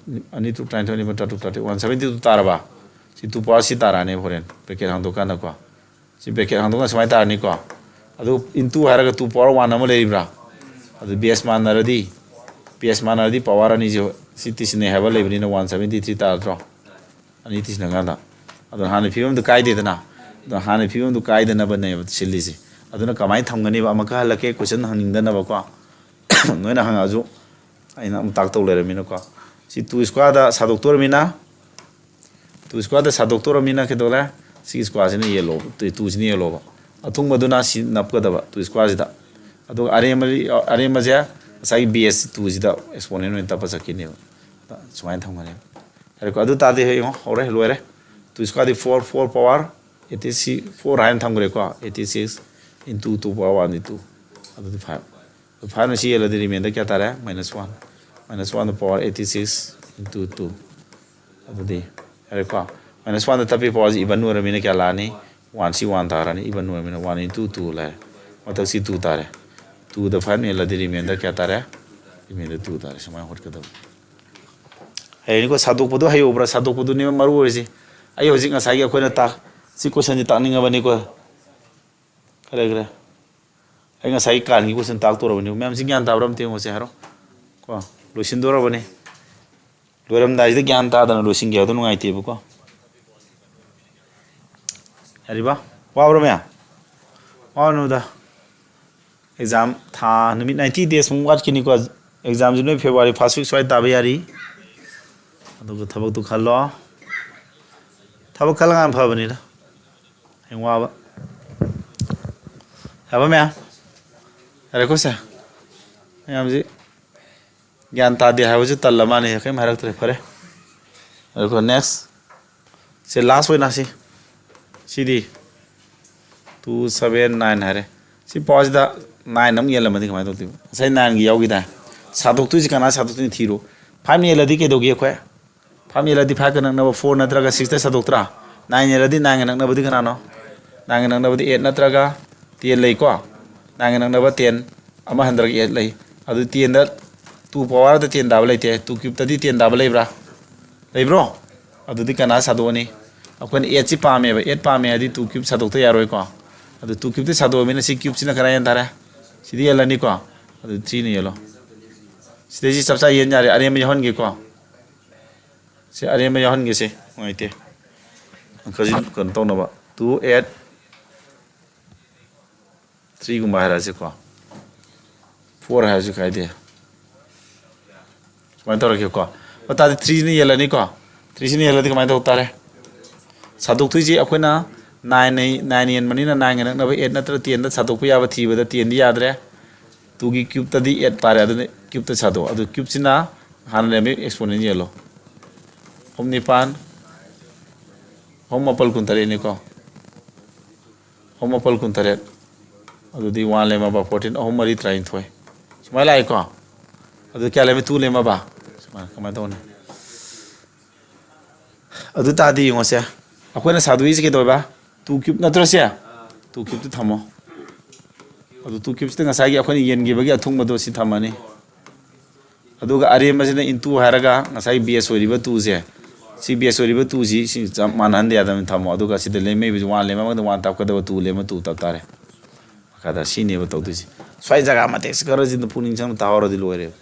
29 30 172 ꯇꯥꯔꯕ ꯁꯤ 2 ꯄꯋꯥꯔ ꯁꯤ ꯇꯥꯔꯛꯑꯅꯦꯕ ꯍꯣꯔꯦꯟ ꯕ꯭ꯔꯦꯀꯦꯠ ꯍꯥꯡꯗꯣꯛꯀꯥꯟꯗꯀꯣ ꯁꯤ ꯕ꯭ꯔꯦꯀꯦꯠ ꯍꯥꯡꯗꯣꯛꯀꯥꯟꯗ ꯁꯨꯃꯥꯏꯅ ꯇꯥꯔꯅꯤꯀꯣ ꯑꯗꯨ ꯏꯟꯇꯨ ꯍꯥꯏꯔꯒ 2 ꯄꯋꯥꯔ 1 ꯑꯃ ꯂꯩꯔꯤꯕ꯭ꯔꯥ ꯑꯗꯨ ꯕꯦꯁ ꯃꯥꯟꯅꯔꯗꯤ ꯄꯋꯥꯔ ꯑꯅꯤꯁꯤ ꯁꯤ ꯇꯤꯁꯤꯟꯅꯩ ꯍꯥꯏꯕ ꯂꯩꯕꯅꯤꯅ 173 ꯇꯥꯔꯗ꯭ꯔꯣ ꯑꯅꯤ ꯇꯤꯁꯤꯟꯅꯀꯥꯟꯗ ꯑꯗꯣ ꯍꯥꯟꯅ ꯐꯤꯕꯝꯗꯨ ꯀꯥꯏꯗꯦꯗꯅ ꯑꯗꯣ ꯍꯥꯟꯅ ꯐꯤꯕꯝꯗꯨ ꯀꯥꯏꯗꯅꯕꯅꯦꯕ ꯁꯤꯜꯂꯤꯁꯦ ꯑꯗꯨꯅ ꯀꯃꯥꯏꯅ ꯊꯝꯒꯅꯤꯕ ꯑꯃꯨꯛꯀ ꯍꯜꯂꯛꯀꯦ ꯀꯣꯏꯁꯟ ꯍꯪꯅꯤꯡꯗꯅꯕꯀꯣ ꯅꯣꯏꯅ ꯍꯪꯉꯛꯑꯁꯨ ꯑꯩꯅ ꯑꯃꯨꯛ ꯇꯥꯛꯇꯧ ꯂꯩꯔꯝꯃꯤꯅꯀꯣ ꯁꯤ 2 ꯁ꯭ꯀ꯭ꯋꯥꯔꯗ ꯁꯥꯗꯣꯛꯇꯣꯔꯃꯤꯅ 2 ꯁ꯭ꯀ꯭ꯋꯥꯔꯗ ꯁꯥꯗꯣꯛꯇꯣꯔꯃꯤꯅ ꯀꯩꯗꯧꯔꯦ ꯁꯤ ꯁ꯭ꯀ꯭ꯋꯥꯔꯁꯤꯅ ꯌꯦꯜꯂꯣꯕ 2ꯁꯤꯅ ꯌꯦꯜꯂꯣꯕ ꯑꯊꯨꯡꯕꯗꯨꯅ ꯁꯤ ꯅꯞꯀꯗꯕ 2 ꯁ꯭ꯀ꯭ꯋꯥꯔꯁꯤꯗ ꯑꯗꯨꯒ ꯑꯔꯦꯝꯕꯁꯦ ꯉꯁꯥꯏꯒꯤ ꯕꯦꯁ 2ꯁꯤꯗ ꯑꯦꯛꯁꯄꯣꯅꯦꯟ ꯑꯣꯏꯅ ꯇꯞꯄ ꯆꯠꯈꯤꯅꯦꯕ ꯁꯨꯃꯥꯏꯅ ꯊꯝꯒꯅꯦꯕ ꯌꯥꯔꯦꯀꯣ ꯑꯗꯨ ꯇꯥꯔꯗꯤ ꯌꯦꯡꯉꯣ ꯍꯧꯔꯦ ꯂꯣꯏꯔꯦ 2 ꯁ꯭ꯀ꯭ꯋꯥꯔꯗꯤ 4 ꯄꯋꯥꯔ 86 4 ꯍꯥꯏꯅ ꯊꯝꯈ꯭ꯔꯦꯀꯣ 86 ꯏꯟꯇꯨ 2 ꯄꯋꯥꯔ 1 2 ꯑꯗꯨꯗꯤ 5 5ꯅ ꯁꯤ ꯌꯦꯜꯂꯗꯤ ꯔꯤꯃꯦꯟꯗꯔ ꯀꯌꯥ ꯇꯥꯔꯦ -1 -1 ꯄꯋꯥꯔ 86 ꯏꯟꯇꯨ 2 ꯑꯗꯨꯗꯤ ꯌꯥꯔꯦꯀꯣ -1ꯗ ꯇꯞꯄꯤ ꯄꯋꯥꯔꯁꯤ ꯏꯚꯟ ꯑꯣꯏꯔꯕꯅꯤꯅ ꯀꯌꯥ ꯂꯥꯛꯑꯅꯤ 1 ꯁꯤ 1 ꯇꯥꯔꯅꯤ ꯏꯚꯟ ꯑꯣꯏꯔꯕꯅꯤꯅ 1 ꯏꯟꯇꯨ 2 ꯂꯥꯛꯑꯦ ꯃꯊꯛ ꯁꯤ 2 ꯇꯥꯔꯦ 2ꯗ 5 ꯌꯦꯜꯂꯗꯤ ꯔꯤꯃꯦꯟꯗꯔ ꯀꯌꯥ ꯇꯥꯔꯦ ꯔꯤꯃꯦꯟꯗꯔ 2 ꯇꯥꯔꯦ ꯁꯨꯃꯥꯏꯅ ꯍꯣꯠꯀꯗꯕ ꯍꯌꯦꯡꯀꯣ ꯁꯥꯗꯣꯛꯄꯗꯣ ꯍꯩꯍꯧꯕ꯭ꯔꯥ ꯁꯥꯗꯣꯛꯄꯗꯨꯅꯦꯕ ꯃꯔꯨ ꯑꯣꯏꯔꯤꯁꯤ ꯑꯩ ꯍꯧꯖꯤꯛ ꯉꯁꯥꯏꯒꯤ ꯑꯩꯈꯣꯏꯅ ꯁꯤ ꯀꯣꯏꯁꯟꯁꯤ ꯇꯥꯛꯅꯤꯡꯉꯕꯅꯤꯀꯣ ꯈꯔ ꯑꯩ ꯉꯁꯥꯏ ꯀꯥꯟꯒꯤ ꯀꯣꯏꯁꯟ ꯇꯥꯛꯇꯣꯔꯕꯅꯤ ꯃꯌꯥꯝꯁꯤ ꯒ꯭ꯌꯥꯟ ꯇꯥꯕ꯭ꯔꯥ ꯑꯝꯇ ꯌꯦꯡꯉꯣꯁꯦ ꯍꯥꯏꯔꯣ ꯀꯣ ꯂꯣꯏꯁꯤꯟꯗꯣꯔꯕꯅꯤ ꯂꯣꯏꯔꯝꯗꯥꯏꯁꯤꯗ ꯒ꯭ꯌꯥꯟ ꯇꯥꯗꯅ ꯂꯣꯏꯁꯤꯟꯒꯦ ꯍꯥꯏꯕꯗꯣ ꯅꯨꯡꯉꯥꯏꯇꯦꯕꯀꯣ ꯌꯥꯔꯤꯕ ꯋꯥꯕ꯭ꯔꯥ ꯃꯌꯥꯝ ꯋꯥꯅꯨꯗ ꯑꯦꯛꯖꯥꯝ ꯊꯥ ꯅꯨꯃꯤꯠ 90 ꯗꯦꯖꯃꯨꯛ ꯋꯥꯠꯈꯤꯅꯤꯀꯣ ꯑꯦꯛꯖꯥꯝꯁꯤ ꯅꯣꯏ ꯐꯦꯕꯋꯥꯔꯤ 1st ꯋꯤꯛ ꯁ꯭ꯋꯥꯏꯗ ꯇꯥꯕ ꯌꯥꯔꯤ ꯑꯗꯨꯒ ꯊꯕꯛꯇꯨ ꯈꯜꯂꯣ ꯊꯕꯛ ꯈꯜꯂꯀꯥꯟ ꯐꯕꯅꯤꯗ ꯍꯌꯦꯡ ꯋꯥꯕ ꯌꯥꯕ ꯃꯌꯥꯝ ꯌꯥꯔꯦꯀꯣ ꯁꯦ ꯃꯌꯥꯝꯁꯤ ꯒ꯭ꯌꯥꯟ ꯇꯥꯗꯦ ꯍꯥꯏꯕꯁꯨ ꯇꯜꯂ ꯃꯥꯜꯂꯦ ꯀꯔꯤꯝ ꯍꯥꯏꯔꯛꯇ꯭ꯔꯦ ꯐꯔꯦ ꯑꯗꯨꯒ ꯅꯦꯛꯁ ꯁꯦ ꯂꯥꯁ ꯑꯣꯏꯅ ꯁꯤꯗꯤ 2 7 9 ꯍꯥꯏꯔꯦ ꯁꯤ ꯄꯋꯥꯔꯁꯤꯗ 9 ꯑꯃꯨꯛ ꯌꯦꯜꯂꯝꯃꯗꯤ ꯀꯃꯥꯏꯅ ꯇꯧꯗꯣꯏꯕ ꯉꯁꯥꯏ 9ꯒꯤ ꯌꯥꯎꯈꯤꯗꯥꯏ ꯁꯥꯗꯣꯛꯇꯣꯏꯁꯤ ꯀꯅꯥ ꯁꯥꯗꯣꯛꯇꯣꯏꯅꯤ ꯊꯤꯔꯣ 5 ꯌꯦꯜꯂꯗꯤ ꯀꯩꯗꯧꯒꯦ ꯑꯩꯈꯣꯏ 5 ꯌꯦꯜꯂꯗꯤ 5ꯒ ꯅꯛꯅꯕ 4 ꯅꯠꯇ꯭ꯔꯒ 6ꯇ ꯁꯥꯗꯣꯛꯇ꯭ꯔꯥ 9 ꯌꯦꯜꯂꯗꯤ 9ꯒ ꯅꯛꯅꯕꯗꯤ ꯀꯅꯥꯅꯣ 9ꯒ ꯅꯛꯅꯕꯗꯤ 8 ꯅꯠꯇ꯭ꯔꯒ 10 ꯂꯩꯀꯣ 9ꯒ ꯅꯛꯅꯕ 10 ꯑꯃ ꯍꯟꯊꯔꯒ 8 ꯂꯩ ꯑꯗꯨ 10ꯗ 2 ꯄꯋꯥꯔꯗ 10 ꯇꯥꯕ ꯂꯩꯇꯦ 2 ꯀ꯭ꯌꯨꯕꯇꯗꯤ 10 ꯇꯥꯕ ꯂꯩꯕ꯭ꯔꯥ ꯂꯩꯕ꯭ꯔꯣ ꯑꯗꯨꯗꯤ ꯀꯅꯥ ꯁꯥꯗꯣꯛꯑꯅꯤ ꯑꯩꯈꯣꯏꯅ 8ꯁꯤ ꯄꯥꯝꯃꯦꯕ 8 ꯄꯥꯝꯃꯦ ꯍꯥꯏꯗꯤ 2 ꯀ꯭ꯌꯨꯕ ꯁꯥꯗꯣꯛꯇ ꯌꯥꯔꯣꯏꯀꯣ ꯑꯗꯨ 2 ꯀ꯭ꯌꯨꯕꯇ ꯁꯥꯗꯣꯛꯑꯃꯤꯅ ꯁꯤ ꯀ꯭ꯌꯨꯕꯁꯤꯅ ꯀꯅꯥ ꯌꯦꯟ ꯇꯥꯔꯦ ꯁꯤꯗꯤ ꯌꯦꯜꯂꯅꯤꯀꯣ ꯑꯗꯨ 3ꯅ ꯌꯦꯜꯂꯣ ꯁꯤꯗꯩꯁꯤ ꯆꯞ ꯆꯥ ꯌꯦꯟ ꯌꯥꯔꯦ ꯑꯔꯦꯝꯕ ꯌꯥꯎꯍꯟꯒꯦꯀꯣ ꯁꯤ ꯑꯔꯦꯝꯕ ꯌꯥꯎꯍꯟꯒꯦꯁꯦ ꯅꯨꯡꯉꯥꯏꯇꯦ ꯑꯪꯀꯁꯤ ꯀꯩꯅꯣ ꯇꯧꯅꯕ 2 8 3ꯒꯨꯝꯕ ꯍꯥꯏꯔꯛꯑꯁꯤꯀꯣ 4 ꯍꯥꯏꯔꯁꯨ ꯀꯥꯏꯗꯦ ꯁꯨꯃꯥꯏꯅ ꯇꯧꯔꯒꯦꯀꯣ ꯑꯇꯥꯔꯗꯤ 3ꯁꯤꯅ ꯌꯦꯜꯂꯅꯤꯀꯣ 3ꯁꯤꯅ ꯌꯦꯜꯂꯗꯤ ꯀꯃꯥꯏꯅ ꯇꯧ ꯇꯥꯔꯦ ꯁꯥꯗꯣꯛꯇꯣꯏꯁꯤ ꯑꯩꯈꯣꯏꯅ 9 ꯌꯦꯟꯕꯅꯤꯅ 9ꯒ ꯅꯛꯅꯕ 8 ꯅꯠꯇ꯭ꯔꯒ 10ꯗ ꯁꯥꯗꯣꯛꯄ ꯌꯥꯕ ꯊꯤꯕꯗ 10ꯗꯤ ꯌꯥꯗ꯭ꯔꯦ 2ꯒꯤ ꯀ꯭ꯌꯨꯕꯇꯗꯤ 8 ꯄꯥꯔꯦ ꯑꯗꯨꯅ ꯀ꯭ꯌꯨꯕꯇ ꯁꯥꯗꯣꯛ ꯑꯗꯨ ꯀ꯭ꯌꯨꯕꯁꯤꯅ ꯍꯥꯟꯅ ꯂꯩꯔꯝꯃꯤ ꯑꯦꯛꯁꯄꯣꯅꯦꯟ ꯌꯦꯜꯂꯣ 9 9 9 13ꯅꯤꯀꯣ 9 13 ꯑꯗꯨꯗꯤ 1 ꯂꯦꯝꯃꯕ 14 3 3 19 ꯁꯨꯃꯥꯏꯅ ꯂꯥꯛꯑꯦꯀꯣ ꯑꯗꯨ ꯀꯌꯥ ꯂꯩꯔꯝꯃꯤ 2 ꯂꯦꯝꯃꯕ ꯁꯨꯃꯥꯏꯅ ꯀꯃꯥꯏꯅ ꯇꯧꯅꯤ ꯑꯗꯨ ꯇꯥꯔꯗꯤ ꯌꯦꯡꯉꯣꯁꯦ ꯑꯩꯈꯣꯏꯅ ꯁꯥꯗꯣꯛꯏꯁꯤ ꯀꯩꯗꯧꯕ 2 ꯀ꯭ꯌꯨꯕ ꯅꯠꯇ꯭ꯔꯁꯦ 2 ꯀ꯭ꯌꯨꯕꯇ ꯊꯝꯃꯣ ꯑꯗꯨ 2 ꯀ꯭ꯌꯨꯕꯁꯤꯗ ꯉꯁꯥꯏꯒꯤ ꯑꯩꯈꯣꯏꯅ ꯌꯦꯟꯈꯤꯕꯒꯤ ꯑꯊꯨꯡꯕꯗꯣ ꯁꯤ ꯊꯝꯃꯅꯤ ꯑꯗꯨꯒ ꯑꯔꯦꯝꯕꯁꯤꯅ ꯏꯟꯇꯨ ꯍꯥꯏꯔꯒ ꯉꯁꯥꯏ ꯕꯦꯁ ꯑꯣꯏꯔꯤꯕ 2ꯁꯦ ꯁꯤ ꯕꯦꯁ ꯑꯣꯏꯔꯤꯕ 2ꯁꯤ ꯆꯞ ꯃꯥꯟꯅꯍꯟꯗ ꯌꯥꯗꯕꯅꯤ ꯊꯝꯃꯣ ꯑꯗꯨꯒ ꯁꯤꯗ ꯂꯦꯝꯃꯛꯏꯕꯁꯤ 1 ꯂꯦꯝꯃꯒꯗ 1 ꯇꯞꯀꯗꯕ 2 ꯂꯦꯝꯃ 2 ꯇꯞ ꯇꯥꯔꯦ ꯃꯈꯥꯗ ꯁꯤꯅꯦꯕ ꯇꯧꯗꯣꯏꯁꯤ ꯁ꯭ꯋꯥꯏ ꯖꯒꯥ ꯃꯇꯦꯛꯁꯤ ꯈꯔꯁꯤꯗ ꯄꯨꯛꯅꯤꯡ ꯆꯪꯅ ꯇꯥꯍꯧꯔꯗꯤ ꯂꯣꯏꯔꯦꯕ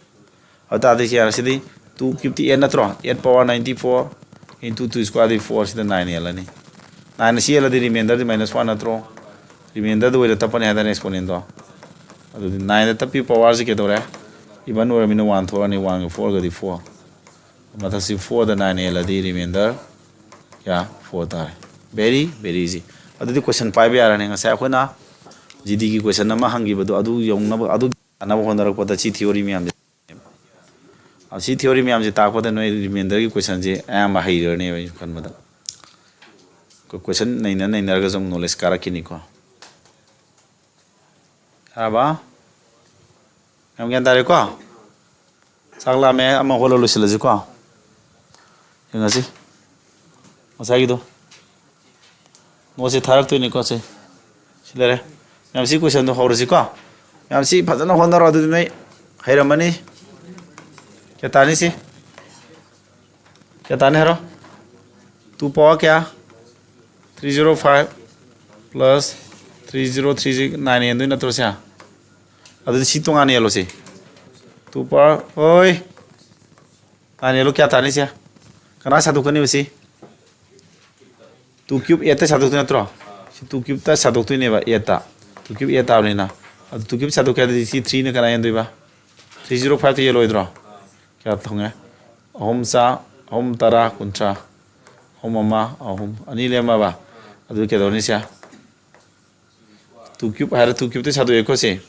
ꯑꯗꯨ ꯇꯥꯔꯗꯤ ꯁꯤ ꯁꯤꯗꯤ 2 ꯀ꯭ꯌꯨꯕꯇꯤ 8 ꯅꯠꯇ꯭ꯔꯣ 8 ꯄꯋꯥꯔ 94 ꯏꯟꯇꯨ 2 ꯁ꯭ꯀ꯭ꯋꯥꯔꯗꯤ 4 ꯁꯤꯗ 9 ꯌꯦꯜꯂꯅꯤ 9ꯅ ꯁꯤ ꯌꯦꯜꯂꯗꯤ ꯔꯤꯃꯦꯟꯗꯔꯗꯤ -1 ꯅꯠꯇ꯭ꯔꯣ ꯔꯤꯃꯦꯟꯗꯔꯗ ꯑꯣꯏꯅ ꯇꯞꯄꯅꯤ ꯍꯥꯏꯗꯅ ꯑꯦꯛꯁꯄꯣꯅꯦꯟꯗꯣ ꯑꯗꯨꯗꯤ 9ꯗ ꯇꯞꯄꯤ ꯄꯋꯥꯔꯁꯤ ꯀꯩꯗꯧꯔꯦ ꯏꯚꯟ ꯑꯣꯏꯔꯕꯅꯤꯅ 1 ꯊꯣꯛꯑꯅꯤ 1ꯒ 4ꯒꯗꯤ 4 ꯃꯊꯛꯁꯤ 4ꯗ 9 ꯌꯦꯜꯂꯗꯤ ꯔꯤꯃꯦꯟꯗꯔ ꯀꯌꯥ 4 ꯇꯥꯔꯦ ꯚꯦꯔꯤ ꯏꯖꯤ ꯑꯗꯨꯗꯤ ꯀꯣꯏꯁꯟ ꯄꯥꯏꯕ ꯌꯥꯔꯅꯤ ꯉꯁꯥꯏ ꯑꯩꯈꯣꯏꯅ ꯖꯤꯗꯤꯒꯤ ꯀꯣꯏꯁꯟ ꯑꯃ ꯍꯪꯈꯤꯕꯗꯣ ꯑꯗꯨ ꯌꯧꯅꯕ ꯑꯗꯨ ꯌꯥꯅꯕ ꯍꯣꯠꯅꯔꯛꯄꯗ ꯁꯤ ꯊꯤꯑꯣꯔꯤ ꯃꯌꯥꯝꯁꯦ ꯁꯤ ꯊꯤꯑꯣꯔꯤ ꯃꯌꯥꯝꯁꯦ ꯇꯥꯛꯄꯗ ꯅꯣꯏ ꯔꯤꯃꯦꯟꯗꯔꯒꯤ ꯀꯣꯏꯁꯟꯁꯦ ꯑꯌꯥꯝꯕ ꯍꯩꯔꯅꯦꯕ ꯑꯩꯁꯨ ꯈꯟꯕꯗ ꯀꯣꯏꯁꯟ ꯅꯩꯅꯔꯒꯁꯨ ꯑꯃꯨꯛ ꯅꯣꯂꯦꯖ ꯀꯥꯔꯛꯈꯤꯅꯤꯀꯣ ꯌꯥꯔꯕ ꯌꯥꯝ ꯒ꯭ꯌꯥꯟ ꯇꯥꯔꯦꯀꯣ ꯆꯥꯛ ꯂꯥꯝꯃꯦ ꯑꯃ ꯍꯣꯠꯂ ꯂꯣꯏꯁꯤꯜꯂꯁꯤꯀꯣ ꯌꯦꯡꯉꯁꯤ ꯉꯁꯥꯏꯒꯤꯗꯣ ꯅꯣꯠꯁꯦ ꯊꯥꯔꯛꯇꯣꯏꯅꯤꯀꯣ ꯁꯤ ꯂꯩꯔꯦ ꯃꯌꯥꯝ ꯁꯤ ꯀꯣꯏꯁꯟꯗꯣ ꯍꯧꯔꯁꯤꯀꯣ ꯃꯌꯥꯝ ꯁꯤ ꯐꯖꯅ ꯍꯣꯠꯅꯔꯣ ꯑꯗꯨꯗꯤ ꯅꯣꯏ ꯍꯩꯔꯝꯃꯅꯤ ꯀꯌꯥ ꯇꯥꯅꯤ ꯁꯤ ꯀꯌꯥ ꯇꯥꯅꯤ ꯍꯥꯏꯔꯣ 2 power kya 305 plus 3036 9 endui natro sia adu si tong ani alo si 2 power oi ani alo kya tani sia kana satu kani basi 2 cube 8 ta satu natro si 2 cube ta satu tu ne ba 8 ta 2 cube 8 ta ni na adu 2 cube satu kya si 3 ne kana endui ba 305 ta yelo idro kya thonge ahom sa ahom tara kuntra ahom ama ahom ani lema ba adu ke doni sia 2 cube har 2 cube te sadu eko se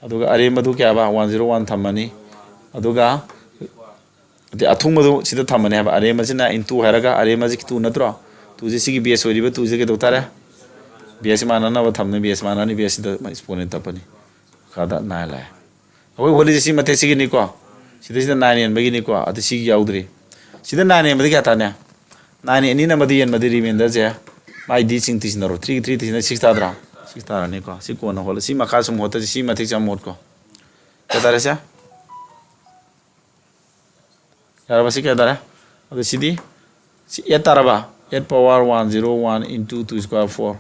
aduga are madu kya ba 101 thamani aduga ati athung madu sida thamani ba are majina into haraga are majik tu natro tu je sigi bs ori ba tu je ke dotare bs manana ba thamne bs manani bs da exponent tapani kada na la oi holi si mate sigi ni ko sida 9 en bagi ni ko ati sigi yaudri sida 9 en bagi kya ta ne 9 ni na madi en madi remainder je mai di sing tis naro 3 3 tis 6 ta dra 6 ta ne ko si ko na hol si makha sum hota si mathik jam mot ko kya dare sa yara basi kya dare adu sidi si 8 taraba 8 power 101 into 2 square 4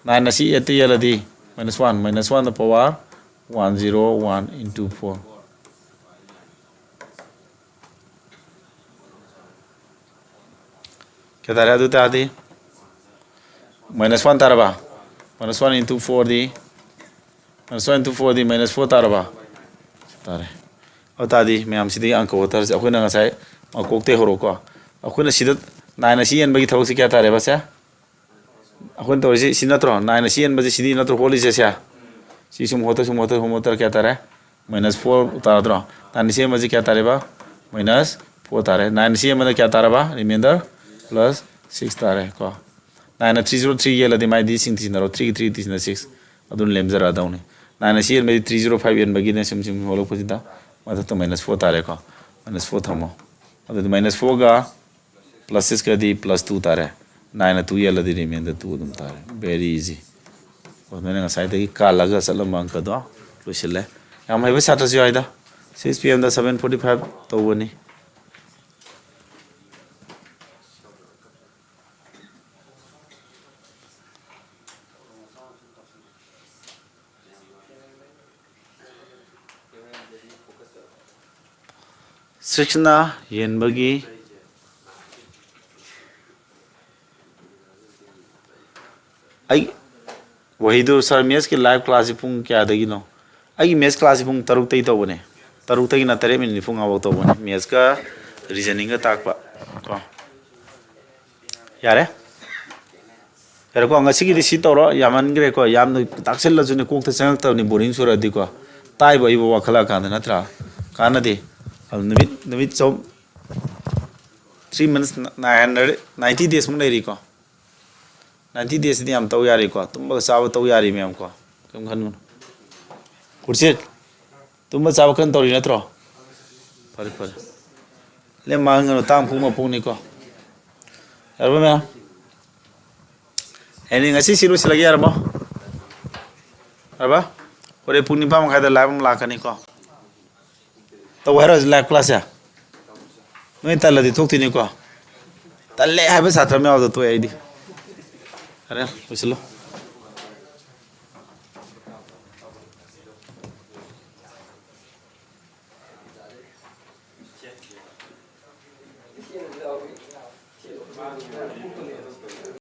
9 na si 8 yaladi -1 the power 101 into 4 kya dare adu ta di -1 taraba -1 into 4 di -1 into 4 di -4 taraba tare ota di mayam sidi angko tar se akhuna ngasai makokte horo ko akhuna sida 9 na si en bagi thawak si kya tare ba sa akhun to si sinatro 9 na si en bagi sidi natro holi se sia si sum hota homotar kya tare -4 taradro 9 si en bagi kya tare ba -4 tare 9 si en bagi kya tare ba remainder plus 6 tare ko 9 na 303 yela di mai di sing tis naro 3 3 tis na 6 adun lemzara daune 9 na si en bagi 305 en bagi ne sim holo posita mata to -4 tare ko -4 thamo adu -4 ga plus 6 ka di +2 tare 9 na 2 yela di remainder 2 dum tare very easy ko mena ngasai de ka laga salam angka do lusile yam haiba satra ji aida 6 pm da 7:45 to woni Section yen bagi ai wahidu sir mes ke live class pung kya dagi no ai mes class pung taruk tai to bone taruk tai na tare min pung aw to bone mes ka reasoning ka takpa ko yare yare ko ngasi gi si toro yaman gre ko yam no taksel la june kok ta chang ta ni boring sura di ko tai bo ibo wakhala ka na tra kana di numit so 3 months 990 days mun ri ko 90 days ni am tau yari ko tumba sawa tau yari me am ko kam khan kursit tumba sawa kan tori natro pare le mang no tam phuma pung ni ko yarba me eni ngasi siru silagi yarba arba ore puni pam khaida live la kani ko to where is live class ya noi taladi thokti ni ko talle haiba satra me awdo to aidi अरे चलो